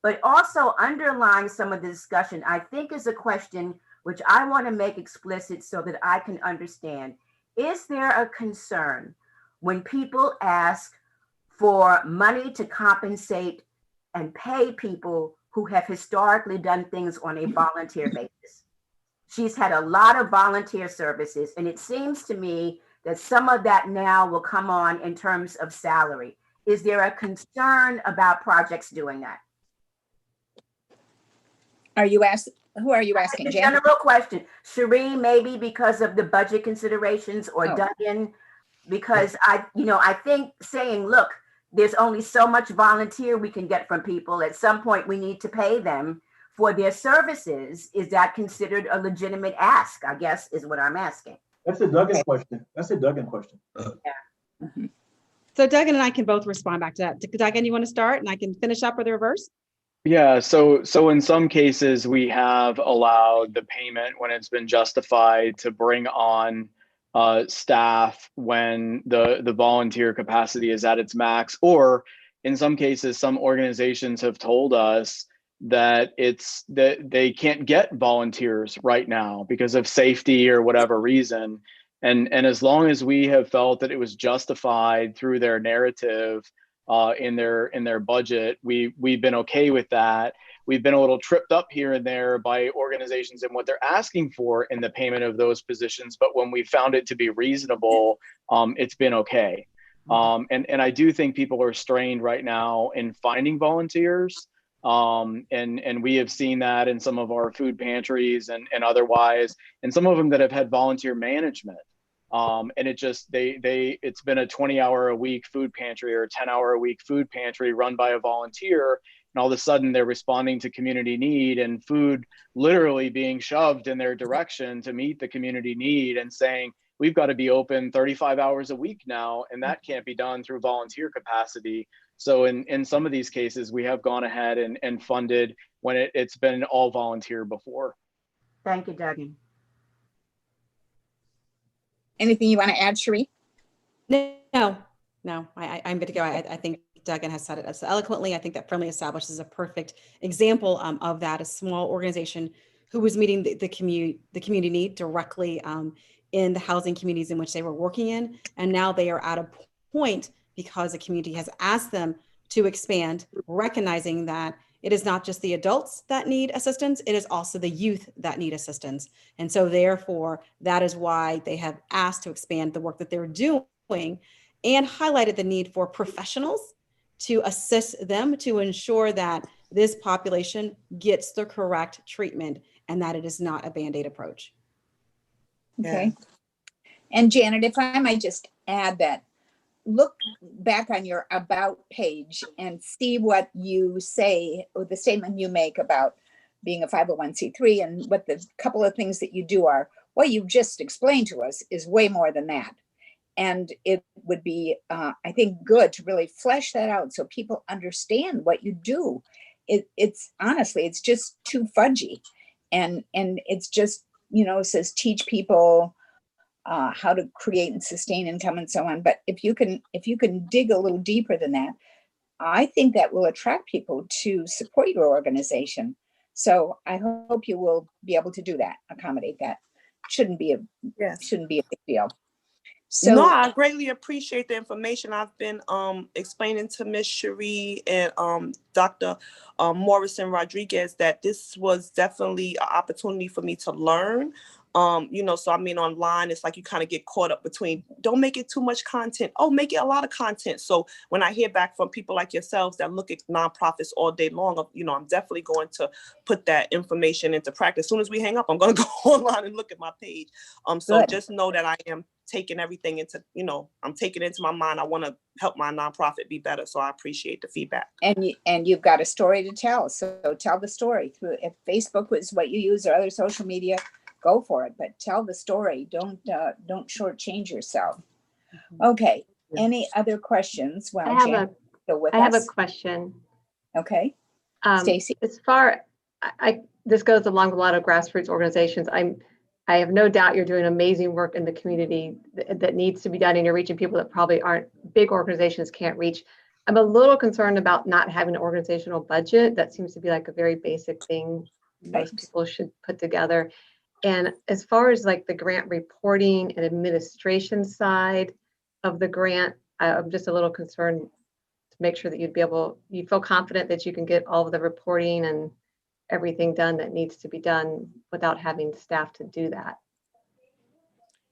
But also underlying some of the discussion, I think is a question which I want to make explicit so that I can understand. Is there a concern when people ask for money to compensate and pay people who have historically done things on a volunteer basis? She's had a lot of volunteer services, and it seems to me that some of that now will come on in terms of salary. Is there a concern about projects doing that? Who are you asking? A general question. Cherie, maybe because of the budget considerations, or Duggan, because I think saying, look, there's only so much volunteer we can get from people. At some point, we need to pay them for their services. Is that considered a legitimate ask, I guess, is what I'm asking. That's a Duggan question. Yeah. So Duggan and I can both respond back to that. Duggan, you want to start and I can finish up with the reverse? Yeah, so in some cases, we have allowed the payment when it's been justified to bring on staff when the volunteer capacity is at its max, or in some cases, some organizations have told us that they can't get volunteers right now because of safety or whatever reason. And as long as we have felt that it was justified through their narrative in their budget, we've been okay with that. We've been a little tripped up here and there by organizations and what they're asking for in the payment of those positions. But when we found it to be reasonable, it's been okay. And I do think people are strained right now in finding volunteers. And we have seen that in some of our food pantries and otherwise, and some of them that have had volunteer management. And it's been a 20-hour-a-week food pantry or a 10-hour-a-week food pantry run by a volunteer. And all of a sudden they're responding to community need and food literally being shoved in their direction to meet the community need and saying, we've got to be open 35 hours a week now. And that can't be done through volunteer capacity. So in some of these cases, we have gone ahead and funded when it's been all volunteer before. Thank you, Duggan. Anything you want to add, Cherie? No, I'm good to go. I think Duggan has said it so eloquently. I think that Friendly establishes a perfect example of that, a small organization who was meeting the community need directly in the housing communities in which they were working in. And now they are at a point because the community has asked them to expand, recognizing that it is not just the adults that need assistance, it is also the youth that need assistance. And so therefore, that is why they have asked to expand the work that they're doing and highlighted the need for professionals to assist them to ensure that this population gets the correct treatment and that it is not a Band-Aid approach. Okay. And Janet, if I might just add that, look back on your About page and see what you say, or the statement you make about being a 501c3 and what the couple of things that you do are. what you've just explained to us is way more than that. And it would be, I think, good to really flesh that out so people understand what you do. It's honestly, it's just too fudgy. And it's just, it says teach people how to create and sustain income and so on. But if you can dig a little deeper than that, I think that will attract people to support your organization. So I hope you will be able to do that, accommodate that. Shouldn't be a big deal. So no, I greatly appreciate the information. I've been explaining to Ms. Cherie and Dr. Morrison Rodriguez that this was definitely an opportunity for me to learn. So I mean, online, it's like you kind of get caught up between, don't make it too much content. Oh, make it a lot of content. So when I hear back from people like yourselves that look at nonprofits all day long, I'm definitely going to put that information into practice. As soon as we hang up, I'm going to go online and look at my page. So Good. Just know that I am taking everything into, I'm taking it into my mind. I want to help my nonprofit be better. So I appreciate the feedback. And you've got a story to tell. So tell the story through, if Facebook was what you use or other social media, go for it, but tell the story. Don't shortchange yourself. Okay. Any other questions? Well, I have a question. Okay. Stacy. As far, this goes along with a lot of grassroots organizations. I have no doubt you're doing amazing work in the community that needs to be done, and you're reaching people that probably aren't, big organizations can't reach. I'm a little concerned about not having an organizational budget. That seems to be like a very basic thing most people should put together. And as far as like the grant reporting and administration side of the grant, I'm just a little concerned to make sure that you feel confident that you can get all of the reporting and everything done that needs to be done without having staff to do that.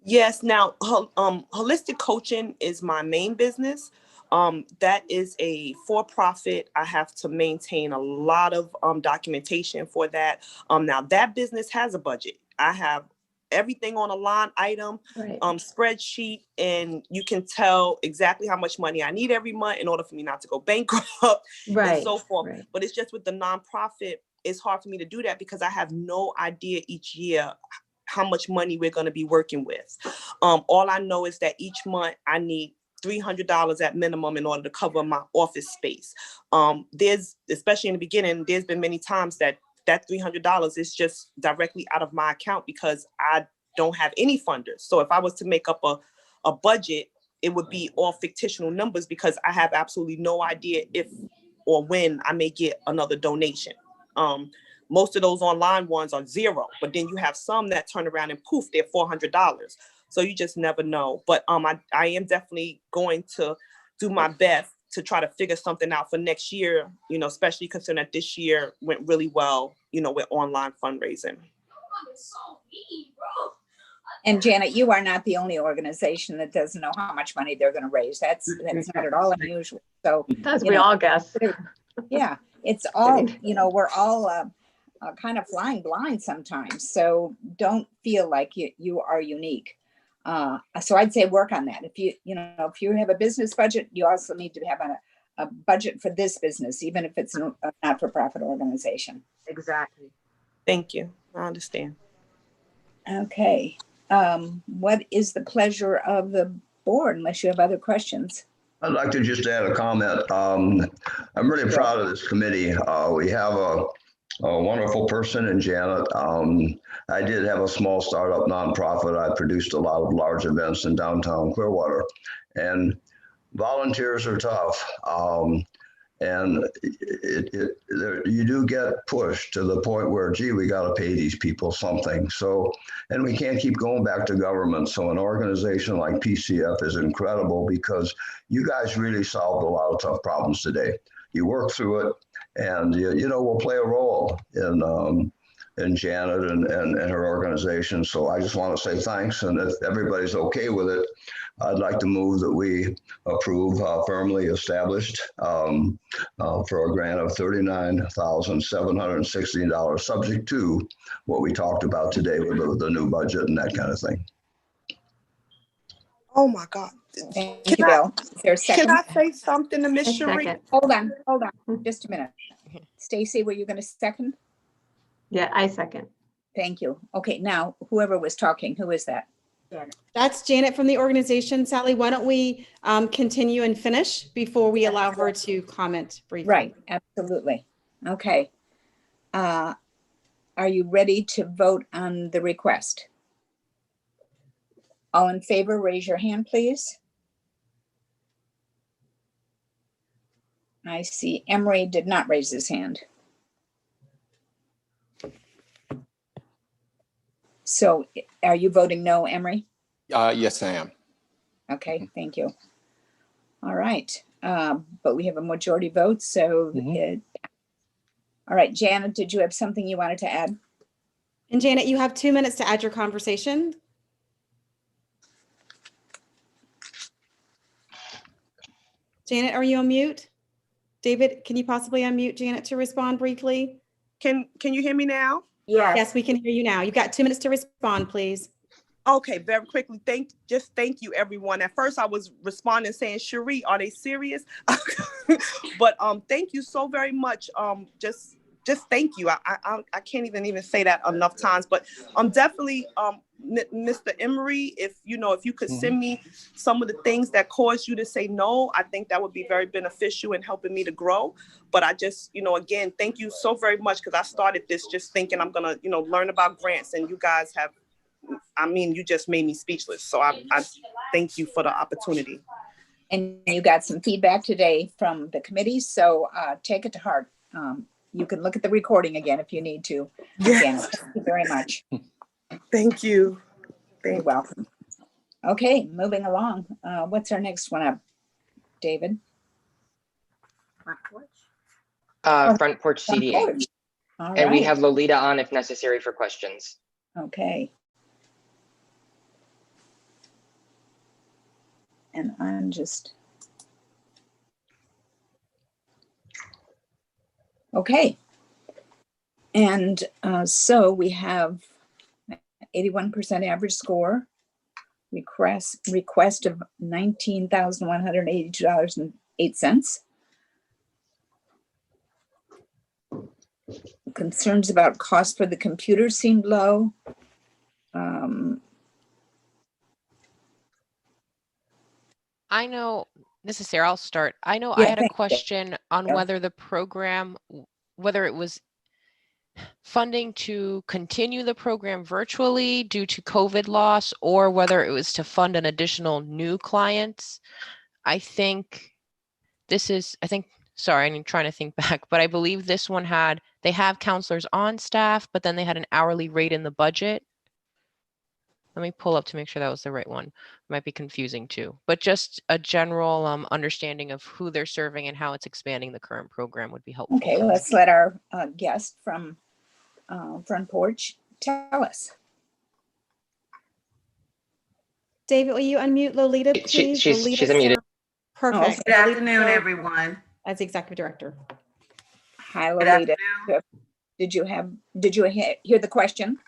Yes. Now, holistic coaching is my main business. That is a for-profit. I have to maintain a lot of documentation for that. Now that business has a budget. I have everything on a line item, spreadsheet, and you can tell exactly how much money I need every month in order for me not to go bankrupt and so forth. Right. But it's just with the nonprofit, it's hard for me to do that because I have no idea each year how much money we're going to be working with. All I know is that each month I need $300 at minimum in order to cover my office space. There's, especially in the beginning, there's been many times that $300 is just directly out of my account because I don't have any funders. So if I was to make up a budget, it would be all fictional numbers because I have absolutely no idea if or when I may get another donation. Most of those online ones are zero, but then you have some that turn around and poof, they're $400. So you just never know. But I am definitely going to do my best to try to figure something out for next year, especially considering that this year went really well, with online fundraising. And Janet, you are not the only organization that doesn't know how much money they're going to raise. That's not at all unusual. So as we all guess. Yeah, it's all, we're all kind of flying blind sometimes. So don't feel like you are unique. So I'd say work on that. If you have a business budget, you also need to have a budget for this business, even if it's a not-for-profit organization. Exactly. Thank you. I understand. Okay. What is the pleasure of the board, unless you have other questions? I'd like to just add a comment. I'm really proud of this committee. We have a wonderful person in Janet. I did have a small startup nonprofit. I produced a lot of large events in downtown Clearwater, and volunteers are tough. And you do get pushed to the point where, gee, we got to pay these people something. So, and we can't keep going back to government. So an organization like PCF is incredible because you guys really solved a lot of tough problems today. You work through it, and we'll play a role in Janet and her organization. So I just want to say thanks, and if everybody's okay with it, I'd like to move that we approve firmly established for a grant of $39,716, subject to what we talked about today with the new budget and that kind of thing. Oh my God. Thank you, Bill. Is there a second? Can I say something to Ms. Cherie? Hold on, just a minute. Stacy, were you going to second? Yeah, I second. Thank you. Okay, now whoever was talking, who is that? That's Janet from the organization. Sally, why don't we continue and finish before we allow her to comment briefly? Right, absolutely. Okay. Are you ready to vote on the request? All in favor, raise your hand, please. I see Emery did not raise his hand. So are you voting no, Emery? Yes, I am. Okay, thank you. All right, but we have a majority vote, so all right, Janet, did you have something you wanted to add? And Janet, you have 2 minutes to add your conversation. Janet, are you on mute? David, can you possibly unmute Janet to respond briefly? Can you hear me now? Yes. Yes, we can hear you now. You've got 2 minutes to respond, please. Okay, very quickly. Thank you, everyone. At first, I was responding saying, "Cherie, are they serious?" But thank you so very much. Just thank you. I can't even say that enough times. But definitely, Mr. Emery, if you could send me some of the things that caused you to say no, I think that would be very beneficial in helping me to grow. But I just, again, thank you so very much, because I started this just thinking I'm gonna, learn about grants, and you guys have. You just made me speechless. So I thank you for the opportunity. And you got some feedback today from the committee, so take it to heart. You can look at the recording again if you need to. Again, thank you very much. Thank you. You're welcome. Okay, moving along. What's our next one up, David? Front porch CDA. Porch. All and we right. have Lolita on if necessary for questions. Okay. And I'm just. Okay. And so we have 81% average score, request of $19,182.08. Concerns about cost for the computer seemed low. I know, this is Sarah, I'll start. I know I had a question on whether the program, whether it was funding to continue the program virtually due to COVID loss, or whether it was to fund an additional new clients. I think this is, sorry, I'm trying to think back, but I believe this one they have counselors on staff, but then they had an hourly rate in the budget. Let me pull up to make sure that was the right one. Might be confusing too, but just a general understanding of who they're serving and how it's expanding the current program would be helpful. Okay, let's let our guest from Front Porch tell us. David, will you unmute Lolita, please? She's unmuted. Perfect. Good afternoon, everyone. As the executive director. Hi, Lolita. Did you hear the question?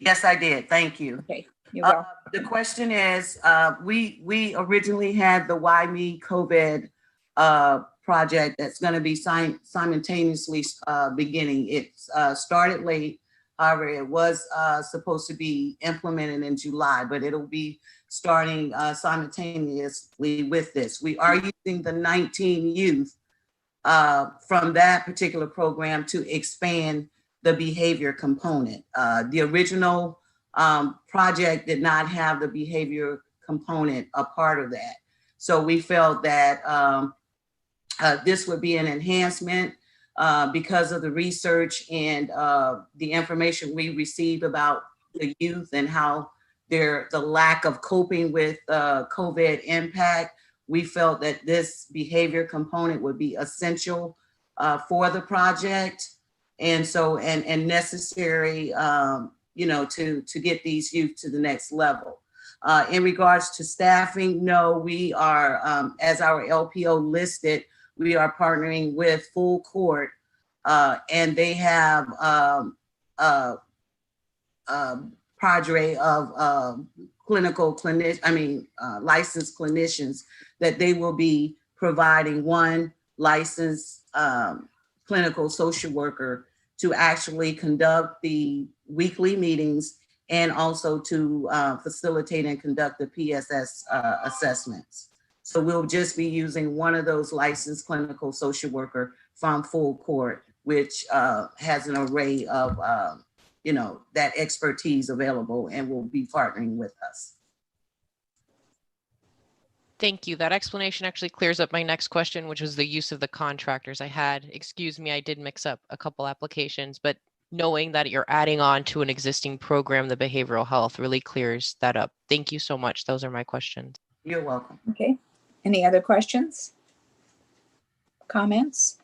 Yes, I did. Thank you. Okay, you're welcome. The question is, we originally had the Why Me COVID project that's going to be simultaneously beginning. It started late. However, it was supposed to be implemented in July, but it'll be starting simultaneously with this. We are using the 19 youth from that particular program to expand the behavior component. The original project did not have the behavior component a part of that. So we felt that this would be an enhancement because of the research and the information we received about the youth and how the lack of coping with COVID impact. We felt that this behavior component would be essential for the project. And so, and necessary, to get these youth to the next level. In regards to staffing, no, we are, as our LPO listed, we are partnering with Full Court, and they have cadre of licensed clinicians that they will be providing one licensed clinical social worker to actually conduct the weekly meetings and also to facilitate and conduct the PSS assessments. So we'll just be using one of those licensed clinical social worker from Full Court, which has an array of, that expertise available and will be partnering with us. Thank you. That explanation actually clears up my next question, which was the use of the contractors I had. Excuse me, I did mix up a couple applications, but knowing that you're adding on to an existing program, the behavioral health, really clears that up. Thank you so much. Those are my questions. You're welcome. Okay. Any other questions? Comments?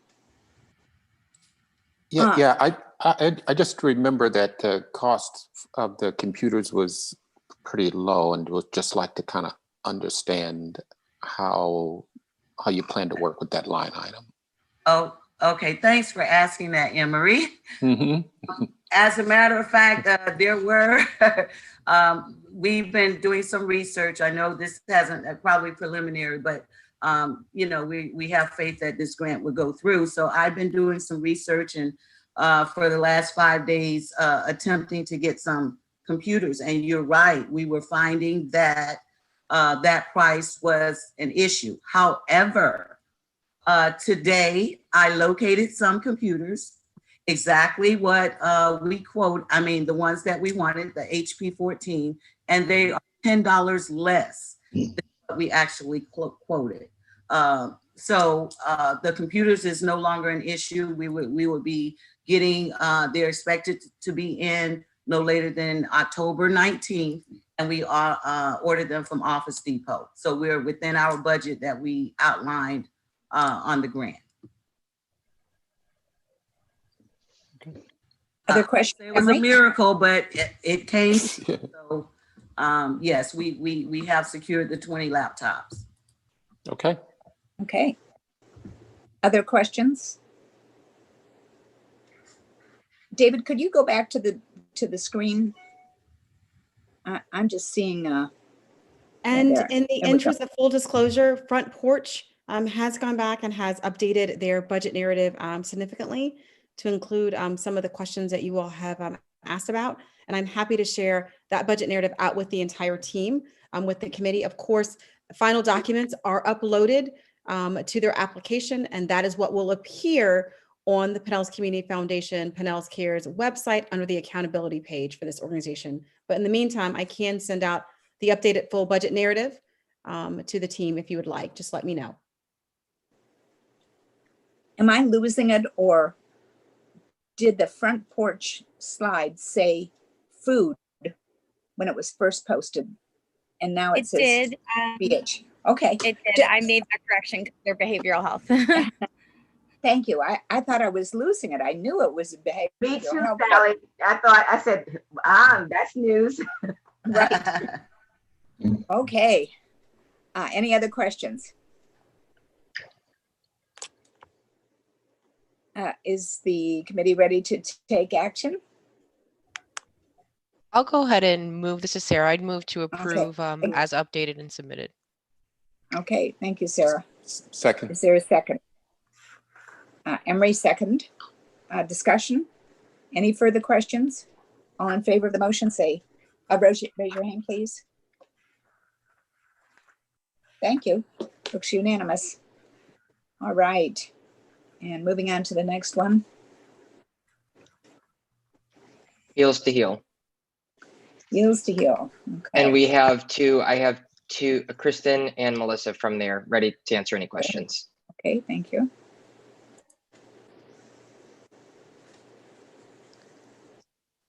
Yeah, I just remember that the cost of the computers was pretty low, and would just like to kind of understand how you plan to work with that line item. Oh, okay. Thanks for asking that, Anne-Marie. Mm-hmm. As a matter of fact, there were, we've been doing some research. I know this hasn't, probably preliminary, but we have faith that this grant would go through. So I've been doing some research and for the last 5 days, attempting to get some computers. And you're right, we were finding that that price was an issue. However, today I located some computers, exactly what we quote, the ones that we wanted, the HP 14, and they are $10 less than what we actually quoted. So the computers is no longer an issue. We would be getting, they're expected to be in no later than October 19th, and we ordered them from Office Depot. So we're within our budget that we outlined on the grant. Other questions? It was a miracle, but it came. So yes, we have secured the 20 laptops. Okay. Okay. Other questions? David, could you go back to the screen? I'm just seeing. And there. in the interest of full disclosure, Front Porch has gone back and has updated their budget narrative significantly to include some of the questions that you all have asked about. And I'm happy to share that budget narrative out with the entire team, with the committee. Of course, final documents are uploaded to their application, and that is what will appear on the Pinellas Community Foundation, Pinellas Cares website under the accountability page for this organization. But in the meantime, I can send out the updated full budget narrative to the team if you would like. Just let me know. Am I losing it, or did the Front Porch slide say food when it was first posted? And now it says did. BH. Okay. It did. I made that correction because they're behavioral health. Thank you. I thought I was losing it. I knew it was behavioral. Me too, health. Sally. I said, that's news. Right. Okay. Any other questions? Is the committee ready to take action? I'll go ahead and move. This is Sarah. I'd move to approve as updated and submitted. Okay, thank you, Sarah. Second. Is there a second? Emery, second. Discussion? Any further questions? All in favor of the motion, say, raise your hand, please. Thank you. Looks unanimous. All right. And moving on to the next one. Heels to Heal. Heels to Heal. Okay. And we have two, I have two, Kristen and Melissa from there, ready to answer any questions. Okay, thank you.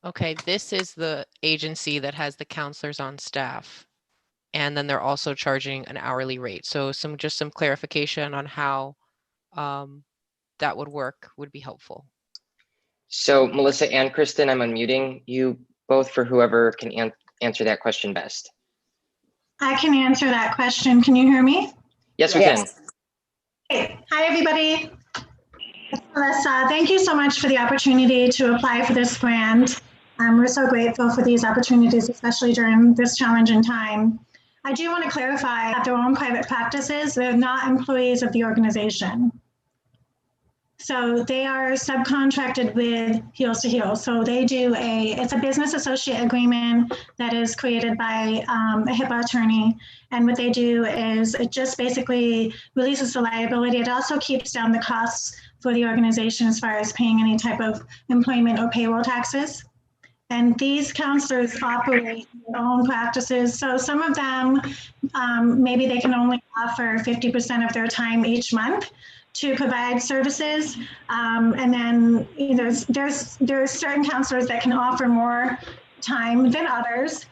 Okay, this is the agency that has the counselors on staff. And then they're also charging an hourly rate. So just some clarification on how that would work would be helpful. So Melissa and Kristen, I'm unmuting you both for whoever can answer that question best. I can answer that question. Can you hear me? Yes, we can. Hey. Hi, everybody. Melissa, thank you so much for the opportunity to apply for this grant. We're so grateful for these opportunities, especially during this challenging time. I do want to clarify that their own private practices, they're not employees of the organization. So they are subcontracted with Heels to Heels. So they do it's a business associate agreement that is created by a HIPAA attorney. And what they do is it just basically releases the liability. It also keeps down the costs for the organization as far as paying any type of employment or payroll taxes. And these counselors operate their own practices. So some of them, maybe they can only offer 50% of their time each month to provide services. And then there's certain counselors that can offer more time than others.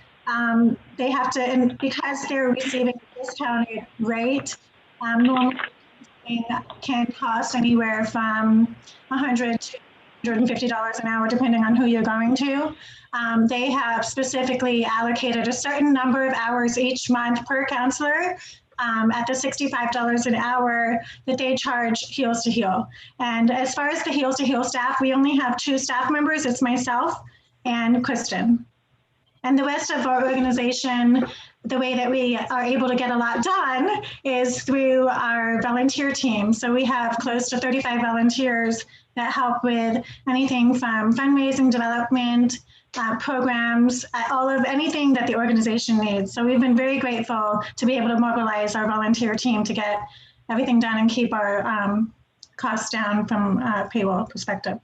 They have to, and because they're receiving a discounted rate, normally can cost anywhere from $100 to $150 an hour, depending on who you're going to. They have specifically allocated a certain number of hours each month per counselor at the $65 an hour that they charge Heels to Heel. And as far as the Heels to Heel staff, we only have 2 staff members. It's myself and Kristen. And the rest of our organization, the way that we are able to get a lot done is through our volunteer team. So we have close to 35 volunteers that help with anything from fundraising, development, programs, anything that the organization needs. So we've been very grateful to be able to mobilize our volunteer team to get everything done and keep our costs down from a payroll perspective.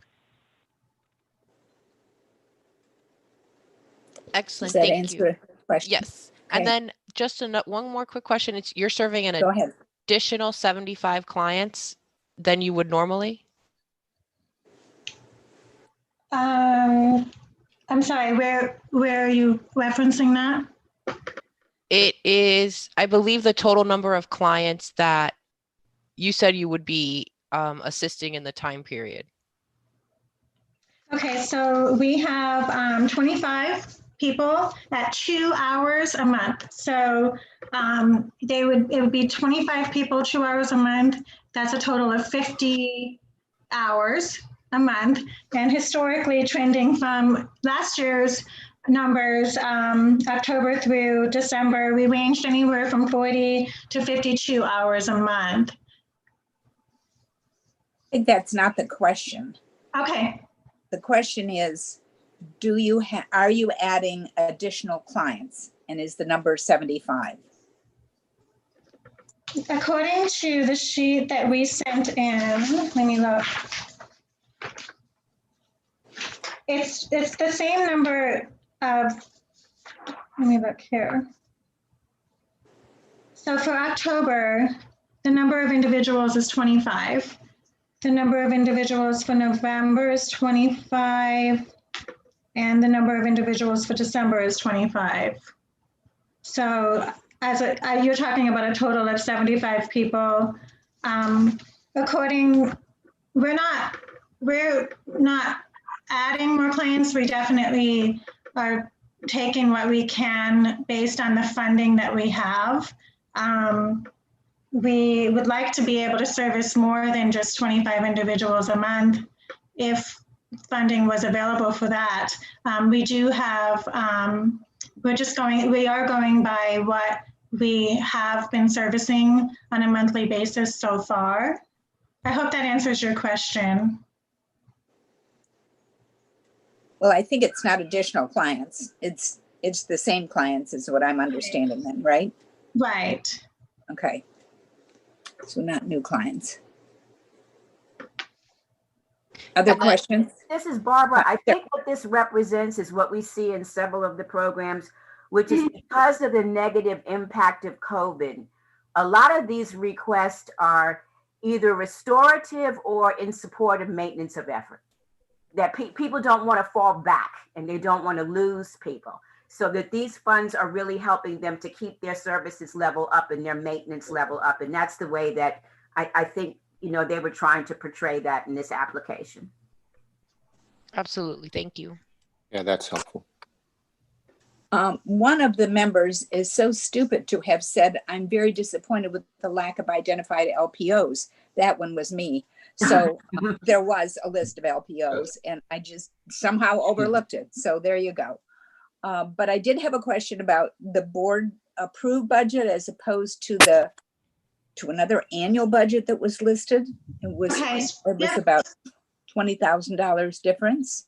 Excellent. Does that Thank answer you. the question? Yes. Okay. And then just one more quick question. You're serving an Go ahead. additional 75 clients than you would normally? I'm sorry, where are you referencing that? It is, I believe, the total number of clients that you said you would be assisting in the time period. Okay, so we have 25 people at 2 hours a month. So it would be 25 people, 2 hours a month. That's a total of 50 hours a month. And historically trending from last year's numbers, October through December, we ranged anywhere from 40 to 52 hours a month. I think that's not the question. Okay. The question is, are you adding additional clients? And is the number 75? According to the sheet that we sent in, let me look. It's the same number of, let me look here. So for October, the number of individuals is 25. The number of individuals for November is 25. And the number of individuals for December is 25. So you're talking about a total of 75 people. We're not adding more clients. We definitely are taking what we can based on the funding that we have. We would like to be able to service more than just 25 individuals a month if funding was available for that. We do have, we are going by what we have been servicing on a monthly basis so far. I hope that answers your question. Well, I think it's not additional clients. It's the same clients is what I'm understanding then, right? Right. Okay. So not new clients. Other questions? This is Barbara. I think what this represents is what we see in several of the programs, which is because of the negative impact of COVID, a lot of these requests are either restorative or in support of maintenance of effort. That people don't want to fall back and they don't want to lose people. So that these funds are really helping them to keep their services level up and their maintenance level up. And that's the way that I think, they were trying to portray that in this application. Absolutely. Thank you. Yeah, that's helpful. One of the members is so stupid to have said, I'm very disappointed with the lack of identified LPOs. That one was me. So there was a list of LPOs and I just somehow overlooked it. So there you go. But I did have a question about the board approved budget as opposed to the to another annual budget that was listed. It was, Okay, it was yep. about $20,000 difference.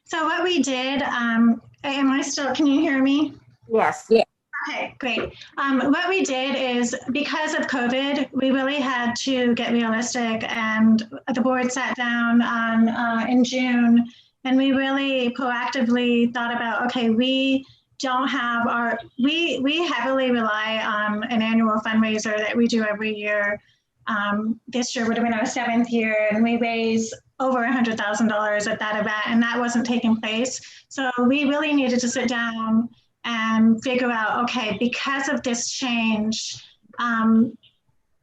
So what we did, am I still, can you hear me? Yes. Yeah. Okay, great. What we did is, because of COVID, we really had to get realistic, and the board sat down in June, and we really proactively thought about, okay, we don't have our, we heavily rely on an annual fundraiser that we do every year. This year would have been our 7th year, and we raised over $100,000 at that event, and that wasn't taking place. So we really needed to sit down and figure out, okay, because of this change,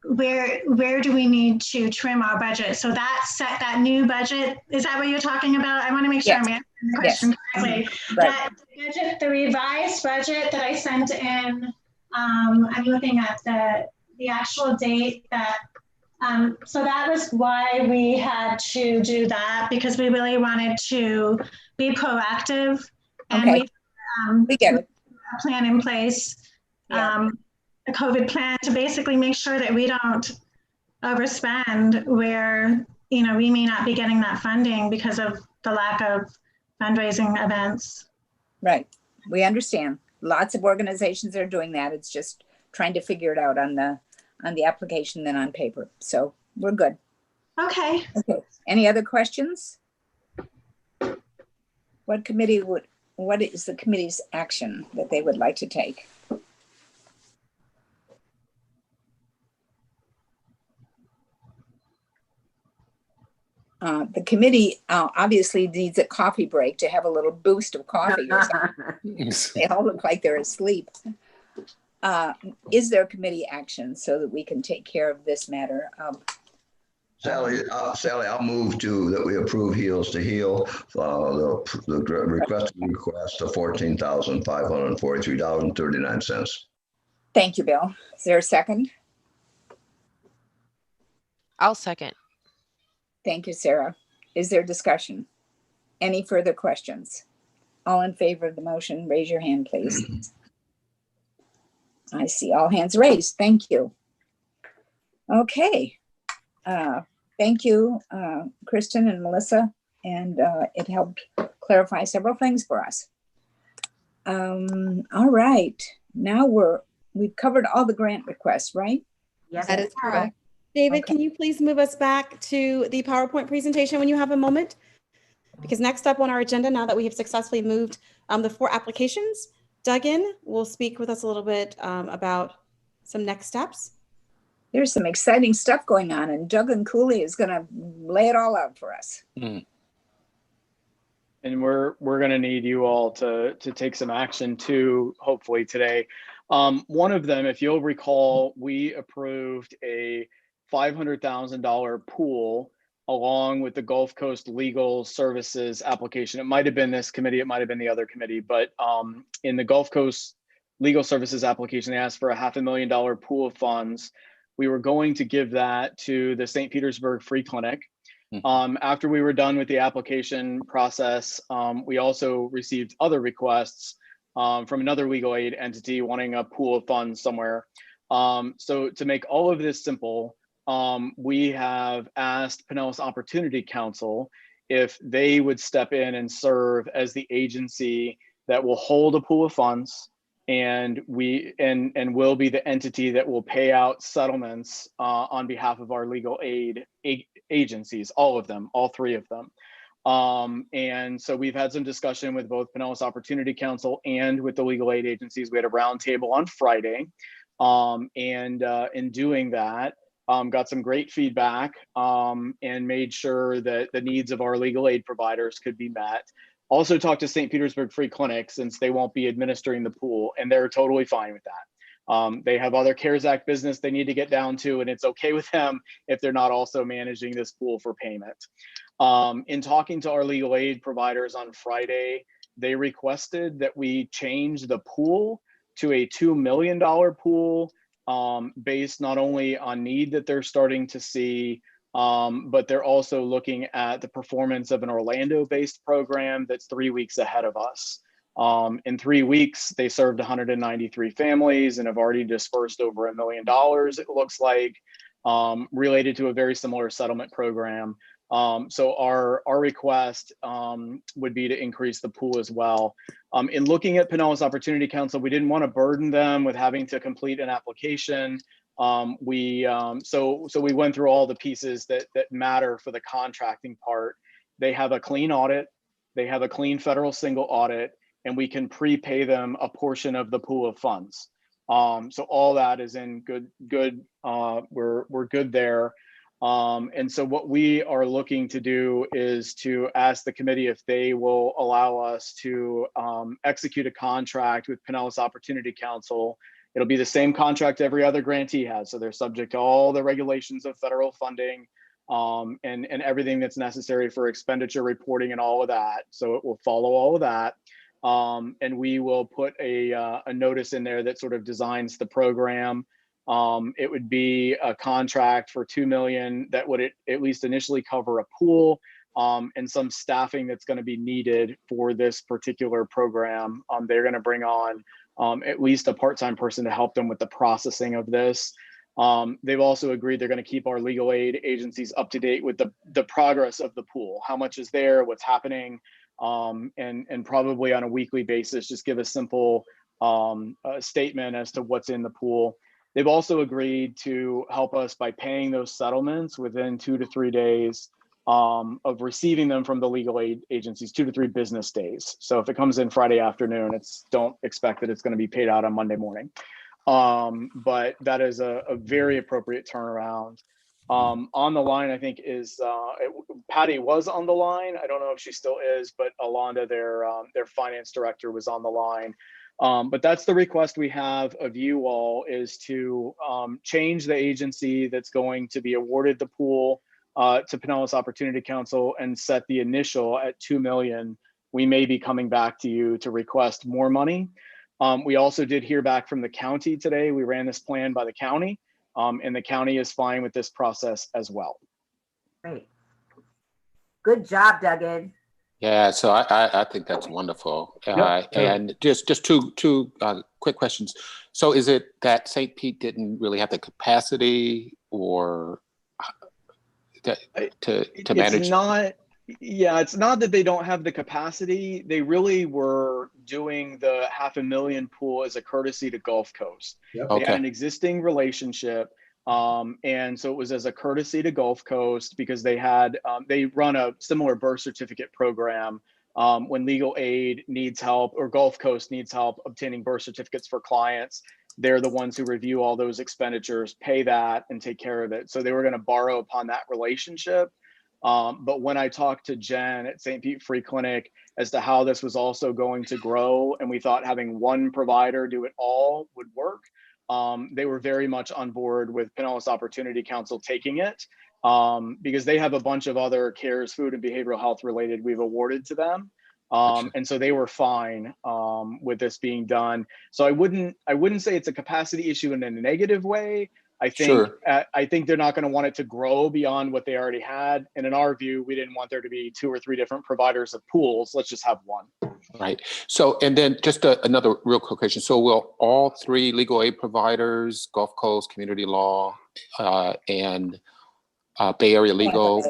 where do we need to trim our budget? So that new budget, is that what you're talking about? I want to make sure I'm answering the question correctly. Right. That budget, the revised budget that I sent in, I'm looking at the actual date that, so that was why we had to do that, because we really wanted to be proactive, and Okay. We get it. a plan in place, Yeah. a COVID plan to basically make sure that we don't overspend where, you know, we may not be getting that funding because of the lack of fundraising events. Right. We understand. Lots of organizations are doing that. It's just trying to figure it out on the application than on paper. So we're good. Okay. Okay. Any other questions? What is the committee's action that they would like to take? The committee obviously needs a coffee break to have a little boost of coffee or something. They all look like they're asleep. Is there committee action so that we can take care of this matter? Sally, I'll move that we approve Heels to Heal, the request of $14,543.39. Thank you, Bill. Is there a second? I'll second. Thank you, Sarah. Is there discussion? Any further questions? All in favor of the motion, raise your hand, please. I see all hands raised. Thank you. Okay. Thank you, Kristen and Melissa, and it helped clarify several things for us. All right, now we've covered all the grant requests, right? Yes, That is correct. David, Okay. can you please move us back to the PowerPoint presentation when you have a moment? Because next up on our agenda, now that we have successfully moved the 4 applications, Duggan will speak with us a little bit about some next steps. There's some exciting stuff going on, and Duggan Cooley is going to lay it all out for us. And we're going to need you all to take some action too, hopefully today. One of them, if you'll recall, we approved a $500,000 pool along with the Gulf Coast Legal Services application. It might have been this committee, it might have been the other committee, but in the Gulf Coast Legal Services application, they asked for a $500,000 pool of funds. We were going to give that to the St. Petersburg Free Clinic. After we were done with the application process, we also received other requests from another legal aid entity wanting a pool of funds somewhere. So to make all of this simple, we have asked Pinellas Opportunity Council if they would step in and serve as the agency that will hold a pool of funds, and will be the entity that will pay out settlements on behalf of our legal aid agencies, all of them, all 3 of them. And so we've had some discussion with both Pinellas Opportunity Council and with the legal aid agencies. We had a roundtable on Friday, and in doing that, got some great feedback and made sure that the needs of our legal aid providers could be met. Also talked to St. Petersburg Free Clinic, since they won't be administering the pool, and they're totally fine with that. They have other CARES Act business they need to get down to, and it's okay with them if they're not also managing this pool for payment. In talking to our legal aid providers on Friday, they requested that we change the pool to a $2 million pool, based not only on need that they're starting to see, but they're also looking at the performance of an Orlando-based program that's 3 weeks ahead of us. In 3 weeks, they served 193 families and have already dispersed over $1 million, it looks like, related to a very similar settlement program. So our request would be to increase the pool as well. In looking at Pinellas Opportunity Council, we didn't want to burden them with having to complete an application. So we went through all the pieces that matter for the contracting part. They have a clean audit, they have a clean federal single audit, and we can prepay them a portion of the pool of funds. So all that is in good. We're good there. And so what we are looking to do is to ask the committee if they will allow us to execute a contract with Pinellas Opportunity Council. It'll be the same contract every other grantee has. So they're subject to all the regulations of federal funding and everything that's necessary for expenditure reporting and all of that. So it will follow all of that. And we will put a notice in there that sort of designs the program. It would be a contract for $2 million that would at least initially cover a pool and some staffing that's going to be needed for this particular program. They're going to bring on at least a part-time person to help them with the processing of this. They've also agreed they're going to keep our legal aid agencies up to date with the progress of the pool, how much is there, what's happening, and probably on a weekly basis, just give a simple statement as to what's in the pool. They've also agreed to help us by paying those settlements within 2 to 3 days of receiving them from the legal aid agencies, 2 to 3 business days. So if it comes in Friday afternoon, don't expect that it's going to be paid out on Monday morning. But that is a very appropriate turnaround. On the line, I think is Patty was on the line. I don't know if she still is, but Alonda, their finance director, was on the line. But that's the request we have of you all, is to change the agency that's going to be awarded the pool to Pinellas Opportunity Council and set the initial at $2 million. We may be coming back to you to request more money. We also did hear back from the county today. We ran this plan by the county, and the county is fine with this process as well. Great. Good job, Duggan. Yeah, so I think that's wonderful. And just two quick questions. So is it that St. Pete didn't really have the capacity or to manage? It's not. Yeah, it's not that they don't have the capacity. They really were doing the $500,000 pool as a courtesy to Gulf Coast. Yep. They had an existing relationship. And so it was as a courtesy to Gulf Coast because they had, they run a similar birth certificate program when legal aid needs help or Gulf Coast needs help obtaining birth certificates for clients. They're the ones who review all those expenditures, pay that, and take care of it. So they were going to borrow upon that relationship. But when I talked to Jen at St. Pete Free Clinic as to how this was also going to grow, and we thought having one provider do it all would work, they were very much on board with Pinellas Opportunity Council taking it because they have a bunch of other cares, food and behavioral health related we've awarded to them. And so they were fine with this being done. So I wouldn't say it's a capacity issue in a negative way. I think I think they're not going to want it to grow beyond what they already had. And in our view, we didn't want there to be 2 or 3 different providers of pools. Let's just have one. Right. So, and then just another real quick question. So will all 3 legal aid providers, Gulf Coast, Community Law, and Bay Area Legal,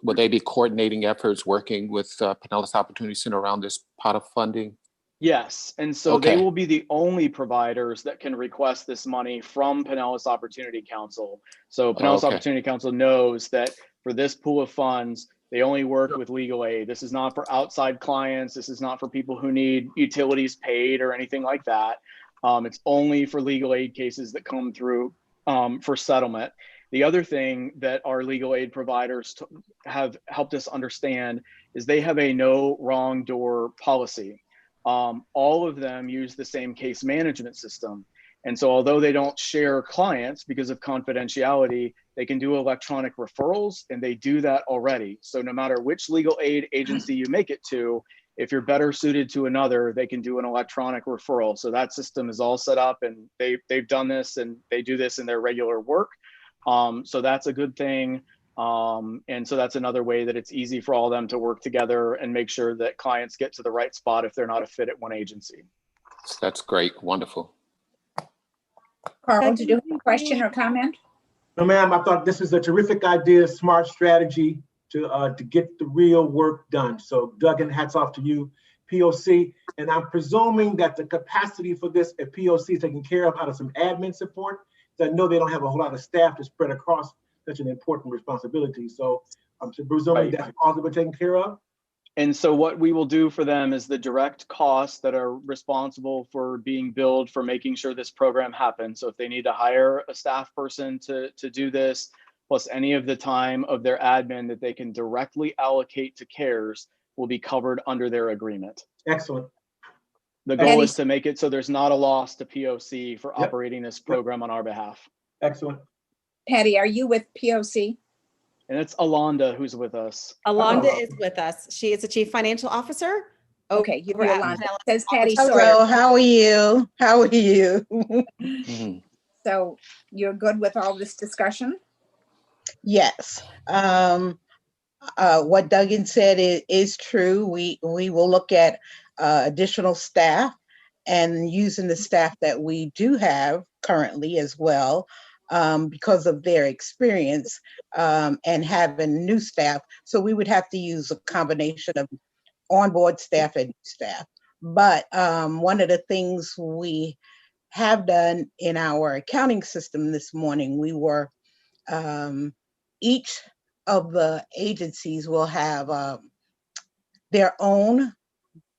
will they be coordinating efforts working with Pinellas Opportunity Center around this pot of funding? Yes, and so they will be the only providers that can request this money from Pinellas Opportunity Council. So Pinellas Opportunity Council knows that for this pool of funds, they only work with legal aid. This is not for outside clients. This is not for people who need utilities paid or anything like that. It's only for legal aid cases that come through for settlement. The other thing that our legal aid providers have helped us understand is they have a no wrong door policy. All of them use the same case management system. And so although they don't share clients because of confidentiality, they can do electronic referrals, and they do that already. So no matter which legal aid agency you make it to, if you're better suited to another, they can do an electronic referral. So that system is all set up, and they've done this, and they do this in their regular work. So that's a good thing. And so that's another way that it's easy for all of them to work together and make sure that clients get to the right spot if they're not a fit at one agency. That's great. Wonderful. Carl, did you have a question or comment? No, ma'am, I thought this is a terrific idea, smart strategy to get the real work done. So Duggan, hats off to you, POC. And I'm presuming that the capacity for this at POC is taken care of out of some admin support. I know they don't have a whole lot of staff to spread across such an important responsibility. So I'm presuming that's also been taken care of. And so what we will do for them is the direct costs that are responsible for being billed for making sure this program happens. So if they need to hire a staff person to do this, plus any of the time of their admin that they can directly allocate to CARES will be covered under their agreement. Excellent. The goal is to make it so there's not a loss to POC for operating this program on our behalf. Excellent. Patty, are you with POC? And it's Alonda who's with us. Alonda is with us. She is the Chief Financial Officer. Okay, you're Alonda. Pinellas. Says Patty Hello, Sawyer. how are you? How are you? So you're good with all this discussion? Yes. What Duggan said is true. We will look at additional staff and using the staff that we do have currently as well, because of their experience and having new staff. So we would have to use a combination of onboard staff and staff. But one of the things we have done in our accounting system this morning, we were, each of the agencies will have their own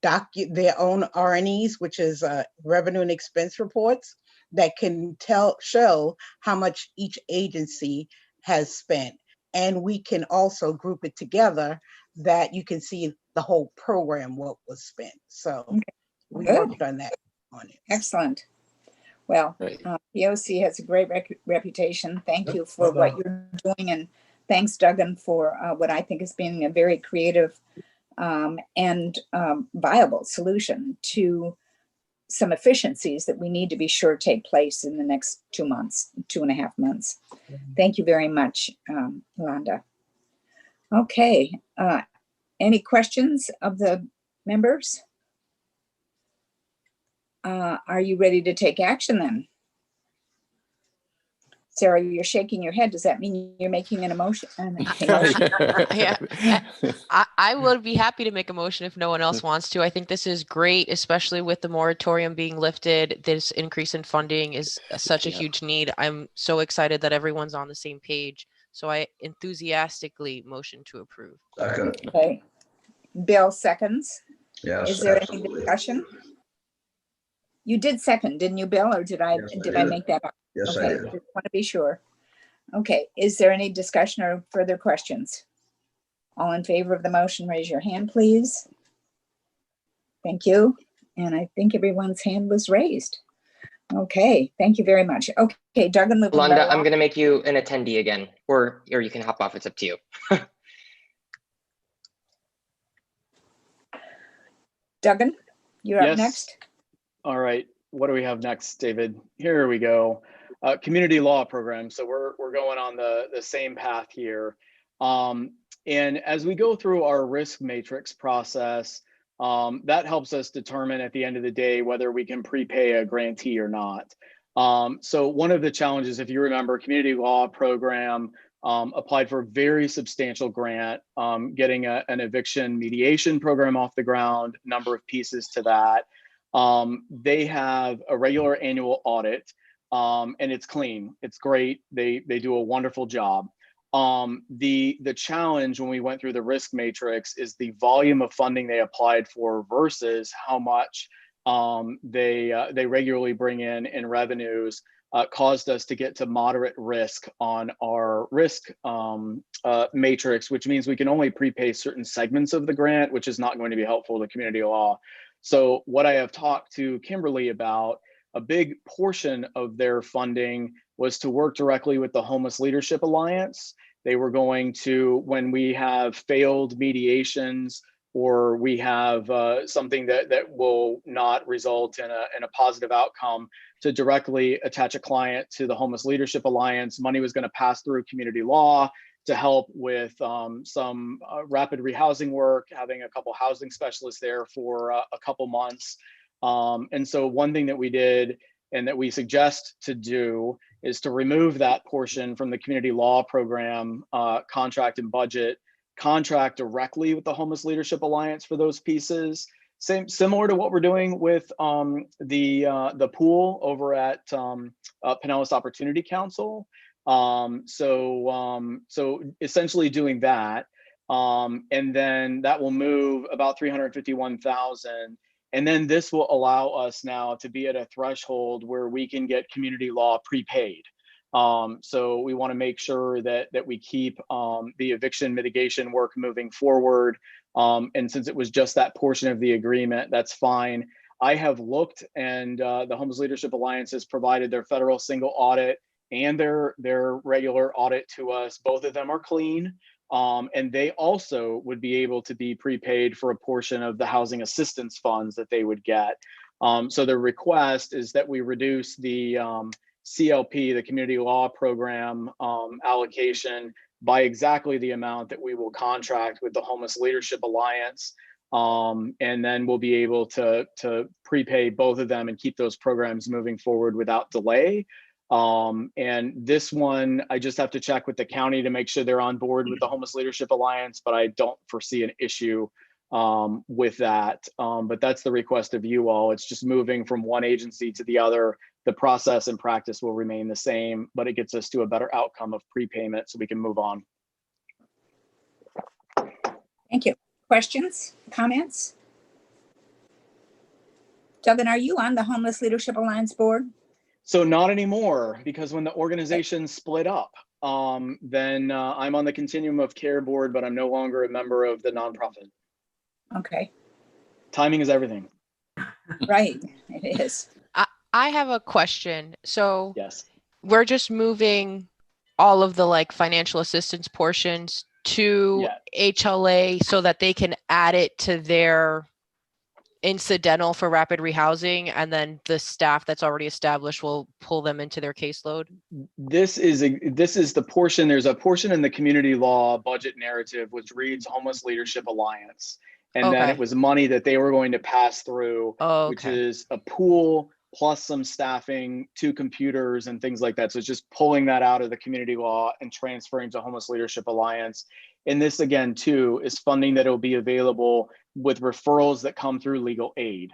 RNEs, which is revenue and expense reports that can show how much each agency has spent. And we can also group it together that you can see the whole program, what was spent. So we worked on that. Excellent. Well, POC has a great reputation. Thank you for what you're doing. And thanks, Duggan, for what I think is being a very creative and viable solution to some efficiencies that we need to be sure take place in the next 2 months, 2.5 months. Thank you very much, Yolanda. Okay, any questions of the members? Are you ready to take action then? Sarah, you're shaking your head. Does that mean you're making an emotion? Yeah, I would be happy to make a motion if no one else wants to. I think this is great, especially with the moratorium being lifted. This increase in funding is such a huge need. I'm so excited that everyone's on the same page. So I enthusiastically motion to approve. Second. Okay. Bill seconds. Yes, Is there any absolutely. discussion? You did second, didn't you, Bill, or did I make that up? Yes, okay. I did. Just want to be sure. Okay, is there any discussion or further questions? All in favor of the motion, raise your hand, please. Thank you. And I think everyone's hand was raised. Okay, thank you very much. Okay, Duggan, moving Yolanda, right I'm along. going to make you an attendee again, or you can hop off. It's up to you. Duggan, you're Yes. up next. All right, what do we have next, David? Here we go. Community law program. So we're going on the same path here. And as we go through our risk matrix process, that helps us determine at the end of the day whether we can prepay a grantee or not. So one of the challenges, if you remember, community law program applied for a very substantial grant, getting an eviction mediation program off the ground, number of pieces to that. They have a regular annual audit, and it's clean. It's great. They do a wonderful job. The challenge when we went through the risk matrix is the volume of funding they applied for versus how much they regularly bring in revenues caused us to get to moderate risk on our risk matrix, which means we can only prepay certain segments of the grant, which is not going to be helpful to community law. So what I have talked to Kimberly about, a big portion of their funding was to work directly with the Homeless Leadership Alliance. They were going to, when we have failed mediations or we have something that will not result in a positive outcome, to directly attach a client to the Homeless Leadership Alliance. Money was going to pass through community law to help with some rapid rehousing work, having a couple housing specialists there for a couple months. And so one thing that we did and that we suggest to do is to remove that portion from the community law program contract and budget, contract directly with the Homeless Leadership Alliance for those pieces. Similar to what we're doing with the pool over at Pinellas Opportunity Council. So essentially doing that, and then that will move about 351,000. And then this will allow us now to be at a threshold where we can get community law prepaid. So we want to make sure that we keep the eviction mitigation work moving forward. And since it was just that portion of the agreement, that's fine. I have looked, and the Homeless Leadership Alliance has provided their federal single audit and their regular audit to us. Both of them are clean. And they also would be able to be prepaid for a portion of the housing assistance funds that they would get. So the request is that we reduce the CLP, the community law program allocation, by exactly the amount that we will contract with the Homeless Leadership Alliance. And then we'll be able to prepay both of them and keep those programs moving forward without delay. And this one, I just have to check with the county to make sure they're on board with the Homeless Leadership Alliance, but I don't foresee an issue with that. But that's the request of you all. It's just moving from one agency to the other. The process and practice will remain the same, but it gets us to a better outcome of prepayment so we can move on. Thank you. Questions, comments? Duggan, are you on the Homeless Leadership Alliance board? So not anymore, because when the organization split up, then I'm on the Continuum of Care board, but I'm no longer a member of the nonprofit. Okay. Timing is everything. Right, it is. I have a question. So yes, we're just moving all of the like financial assistance portions to HLA so that they can add it to their incidental for rapid rehousing, and then the staff that's already established will pull them into their caseload. This is the portion. There's a portion in the community law budget narrative which reads Homeless Leadership Alliance, and then it was money that they were going to pass through, which is a pool plus some staffing, 2 computers and things like that. So it's just pulling that out of the community law and transferring to Homeless Leadership Alliance. And this again too is funding that will be available with referrals that come through legal aid.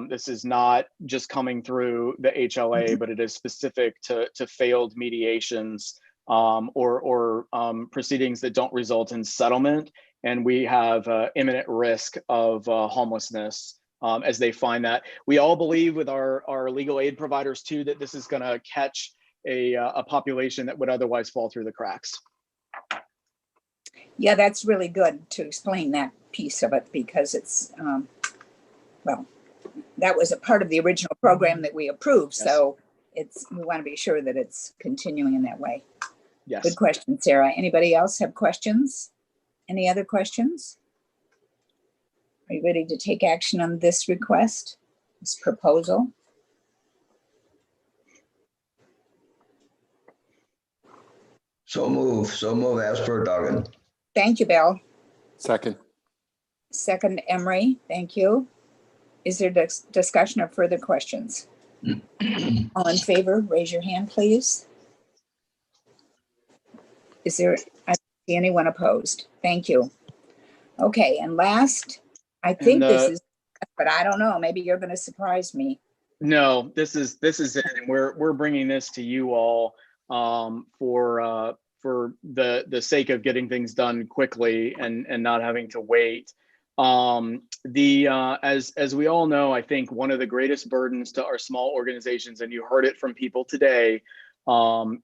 This is not just coming through the HLA, but it is specific to failed mediations or proceedings that don't result in settlement. And we have imminent risk of homelessness as they find that. We all believe with our legal aid providers too, that this is gonna catch a population that would otherwise fall through the cracks. Yeah, that's really good to explain that piece of it, because it's, well, that was a part of the original program that we approved. Yes. So we want to be sure that it's continuing in that way. Yes. Good question, Sarah. Anybody else have questions? Any other questions? Are you ready to take action on this request, this proposal? So move as per Duggan. Thank you, Bill. Second. Second, Emery. Thank you. Is there discussion or further questions? All in favor, raise your hand, please. Is there, I don't see anyone opposed? Thank you. Okay, and last, I think this is, but I don't know, maybe you're going to surprise me. No, this is it. And we're bringing this to you all for the sake of getting things done quickly and not having to wait. As we all know, I think one of the greatest burdens to our small organizations, and you heard it from people today,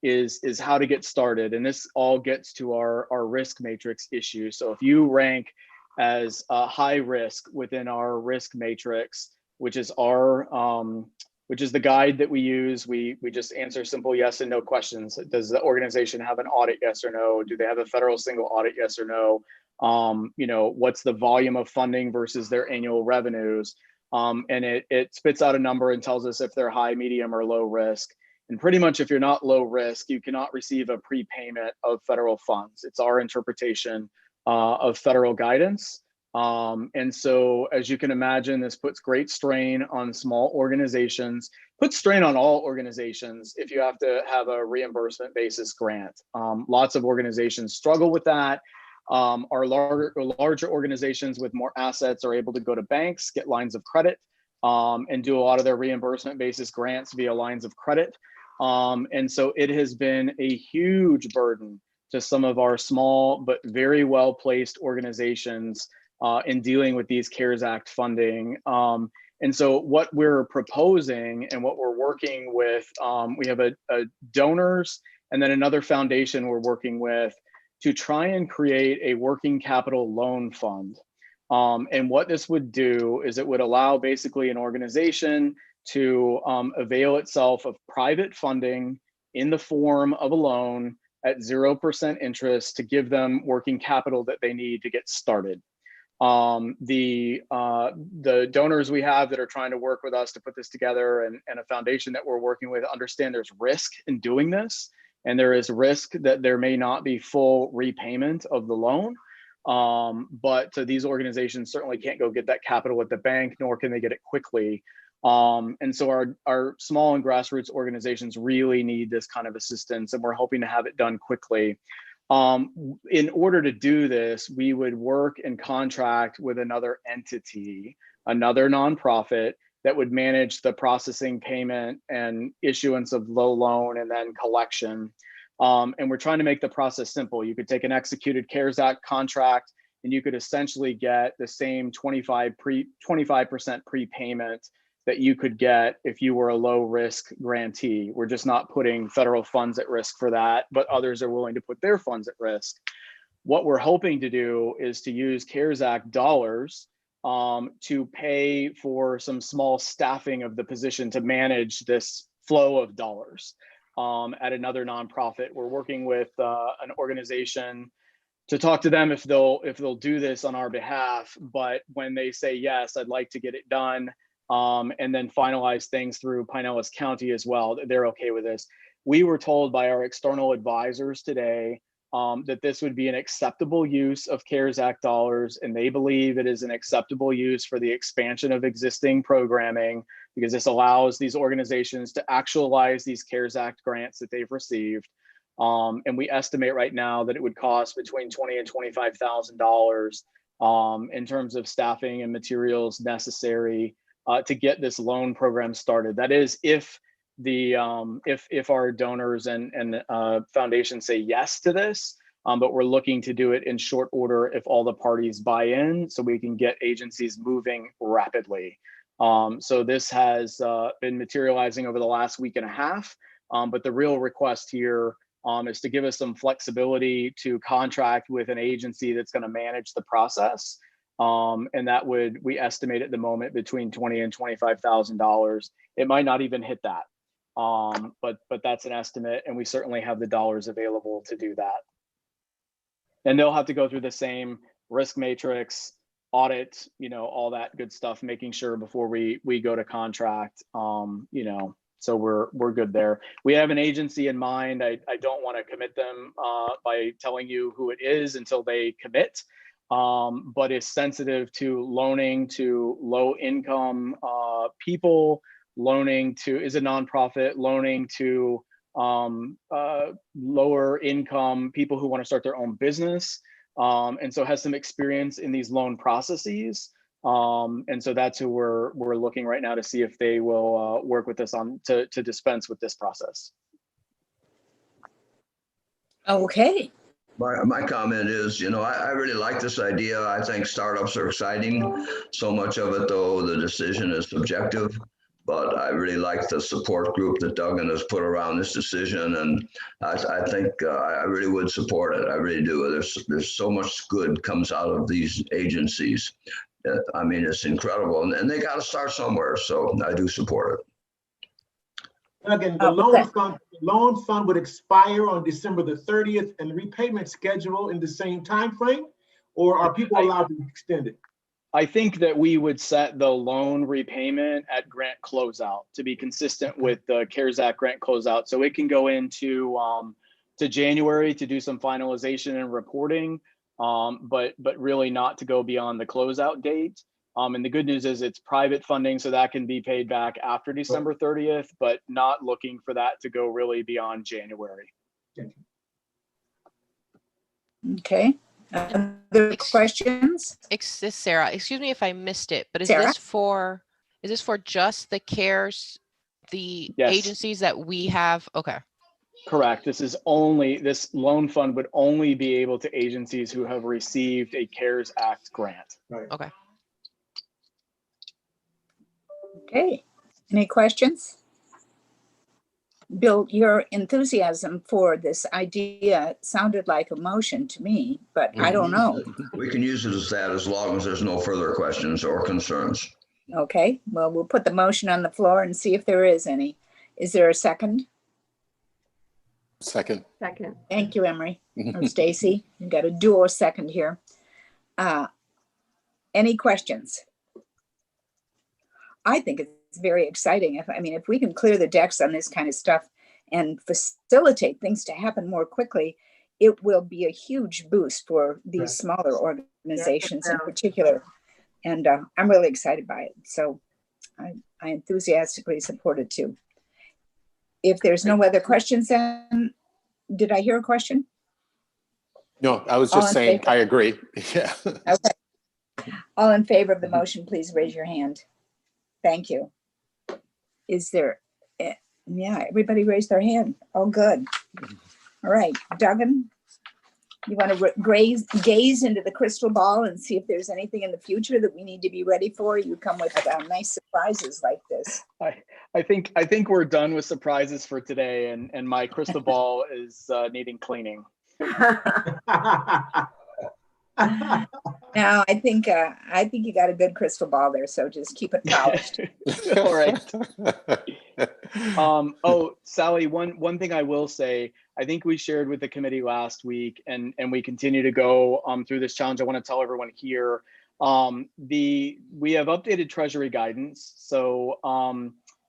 is how to get started. And this all gets to our risk matrix issue. So if you rank as high risk within our risk matrix, which is the guide that we use, we just answer simple yes and no questions. Does the organization have an audit, yes or no? Do they have a federal single audit, yes or no? What's the volume of funding versus their annual revenues? And it spits out a number and tells us if they're high, medium, or low risk. And pretty much if you're not low risk, you cannot receive a prepayment of federal funds. It's our interpretation of federal guidance. And so as you can imagine, this puts great strain on small organizations, puts strain on all organizations if you have to have a reimbursement basis grant. Lots of organizations struggle with that. Our larger organizations with more assets are able to go to banks, get lines of credit, and do a lot of their reimbursement basis grants via lines of credit. And so it has been a huge burden to some of our small but very well-placed organizations in dealing with these CARES Act funding. And so what we're proposing and what we're working with, we have a donors and then another foundation we're working with to try and create a working capital loan fund. And what this would do is it would allow basically an organization to avail itself of private funding in the form of a loan at 0% interest to give them working capital that they need to get started. The donors we have that are trying to work with us to put this together and a foundation that we're working with understand there's risk in doing this. And there is risk that there may not be full repayment of the loan. But these organizations certainly can't go get that capital at the bank, nor can they get it quickly. And so our small and grassroots organizations really need this kind of assistance, and we're hoping to have it done quickly. In order to do this, we would work and contract with another entity, another nonprofit that would manage the processing, payment, and issuance of low loan and then collection. And we're trying to make the process simple. You could take an executed CARES Act contract and you could essentially get the same 25% prepayment that you could get if you were a low risk grantee. We're just not putting federal funds at risk for that, but others are willing to put their funds at risk. What we're hoping to do is to use CARES Act dollars to pay for some small staffing of the position to manage this flow of dollars at another nonprofit. We're working with an organization to talk to them if they'll do this on our behalf. But when they say yes, I'd like to get it done and then finalize things through Pinellas County as well. They're okay with this. We were told by our external advisors today that this would be an acceptable use of CARES Act dollars, and they believe it is an acceptable use for the expansion of existing programming, because this allows these organizations to actualize these CARES Act grants that they've received. And we estimate right now that it would cost between $20,000 and $25,000 in terms of staffing and materials necessary to get this loan program started. That is, if our donors and foundations say yes to this, but we're looking to do it in short order if all the parties buy in, so we can get agencies moving rapidly. So this has been materializing over the last week and a half, but the real request here is to give us some flexibility to contract with an agency that's going to manage the process. And that we estimate at the moment between $20,000 and $25,000. It might not even hit that. But that's an estimate, and we certainly have the dollars available to do that. And they'll have to go through the same risk matrix, audit, all that good stuff, making sure before we go to contract, so we're good there. We have an agency in mind. I don't want to commit them by telling you who it is until they commit, but is sensitive to loaning to low income people, is a nonprofit, loaning to lower income people who want to start their own business, and so has some experience in these loan processes. And so that's who we're looking right now to see if they will work with us to dispense with this process. Okay. My comment is, I really like this idea. I think startups are exciting. So much of it, though, the decision is subjective. But I really like the support group that Duggan has put around this decision, and I think I really would support it. I really do. There's so much good comes out of these agencies. I mean, it's incredible, and they got to start somewhere. So I do support it. Duggan, the loan fund would expire on December the 30th, and the repayment schedule in the same time frame, or are people allowed to extend it? I think that we would set the loan repayment at grant closeout to be consistent with the CARES Act grant closeout. So it can go into to January to do some finalization and reporting, but really not to go beyond the closeout date. And the good news is it's private funding, so that can be paid back after December 30th, but not looking for that to go really beyond January. Okay. Other questions? This is Sarah. Excuse me if I missed it, but is Sarah? this for just the CARES, the Yes. agencies that we have? Okay. Correct. This loan fund would only be able to agencies who have received a CARES Act grant. Right. Okay. Okay. Any questions? Bill, your enthusiasm for this idea sounded like a motion to me, but I don't know. We can use it as that as long as there's no further questions or concerns. Okay, well, we'll put the motion on the floor and see if there is any. Is there a second? Second. Second. Thank you, Emery or Stacy. We've got a dual second here. Any questions? I think it's very exciting. If we can clear the decks on this kind of stuff and facilitate things to happen more quickly, it will be a huge boost for these smaller organizations in particular. And I'm really excited by it. So I enthusiastically support it too. If there's no other questions, then did I hear a question? No, I was just saying, I agree. Yeah. Okay. All in favor of the motion, please raise your hand. Thank you. Is there, yeah, everybody raised their hand. Oh, good. All right, Duggan, you want to gaze into the crystal ball and see if there's anything in the future that we need to be ready for? You come with nice surprises like this. I think we're done with surprises for today, and my crystal ball is needing cleaning. No, I think you got a good crystal ball there, so just keep it polished. All right. Oh, Sally, one thing I will say, I think we shared with the committee last week, and we continue to go through this challenge. I want to tell everyone here, we have updated Treasury guidance, so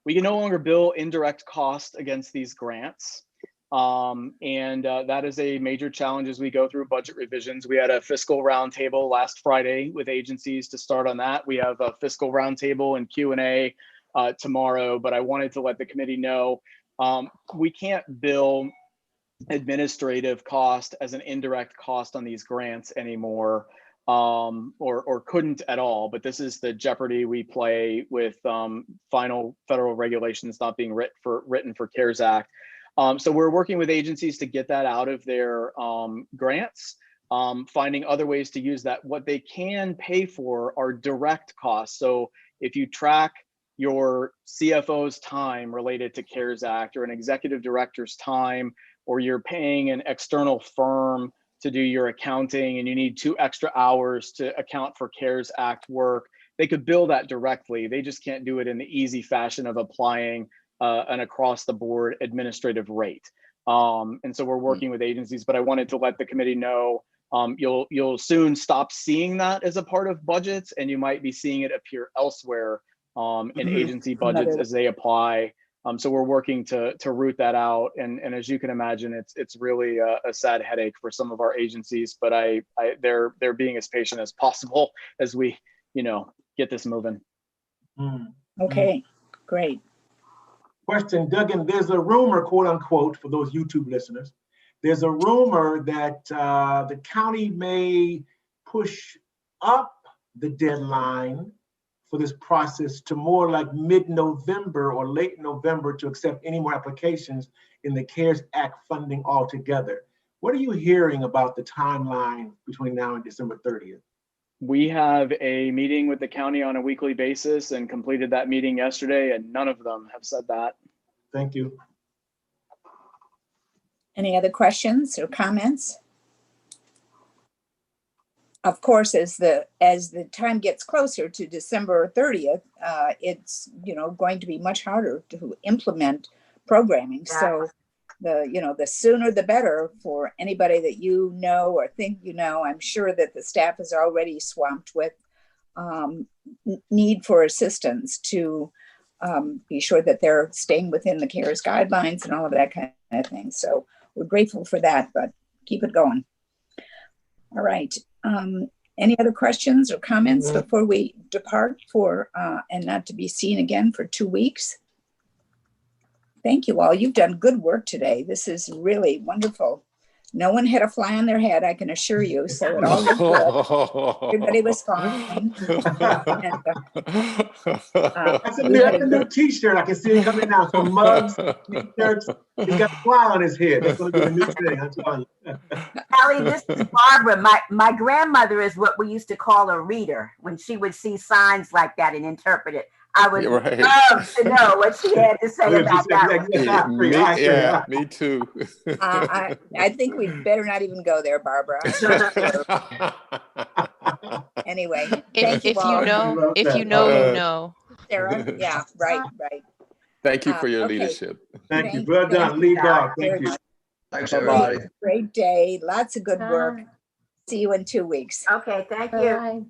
we can no longer bill indirect cost against these grants. That is a major challenge as we go through budget revisions. We had a fiscal roundtable last Friday with agencies to start on that. We have a fiscal roundtable and Q&A tomorrow, but I wanted to let the committee know we can't bill administrative cost as an indirect cost on these grants anymore, or couldn't at all. But this is the jeopardy we play with final federal regulations not being written for CARES Act. So we're working with agencies to get that out of their grants, finding other ways to use that. What they can pay for are direct costs. So if you track your CFO's time related to CARES Act or an executive director's time, or you're paying an external firm to do your accounting and you need 2 extra hours to account for CARES Act work, they could bill that directly. They just can't do it in the easy fashion of applying an across the board administrative rate. And so we're working with agencies, but I wanted to let the committee know you'll soon stop seeing that as a part of budgets, and you might be seeing it appear elsewhere in agency budgets as they apply. So we're working to root that out. And as you can imagine, it's really a sad headache for some of our agencies, but they're being as patient as possible as we, get this moving. Okay, great. Question, Duggan, there's a rumor, quote unquote, for those YouTube listeners, there's a rumor that the county may push up the deadline for this process to more like mid-November or late November to accept any more applications in the CARES Act funding altogether. What are you hearing about the timeline between now and December 30th? We have a meeting with the county on a weekly basis and completed that meeting yesterday, and none of them have said that. Thank you. Any other questions or comments? Of course, as the time gets closer to December 30th, it's going to be much harder to implement programming. So the sooner the better for anybody that or think I'm sure that the staff is already swamped with need for assistance to be sure that they're staying within the CARES guidelines and all of that kind of thing. So we're grateful for that, but keep it going. All right. Any other questions or comments before we depart for and not to be seen again for 2 weeks? Thank you all. You've done good work today. This is really wonderful. No one had a fly on their head, I can assure you. So it all looked good. Everybody was fine. That's a new t-shirt. I can see it coming out. Some mugs, t-shirts. He's got a fly on his head. That's going to be a new thing. I'm telling you. Allie, this is Barbara. My grandmother is what we used to call a reader. When she would see signs like that and interpret it, I would love to know what she had to say about that. Me too. I think we'd better not even go there, Barbara. Anyway, thank you all. If you know. Sarah, yeah, right. Thank you for your leadership. Thank you. Well done. Lead off. Thank you. Thanks, everybody. Great day. Lots of good work. See you in 2 weeks. Okay, thank you. Bye.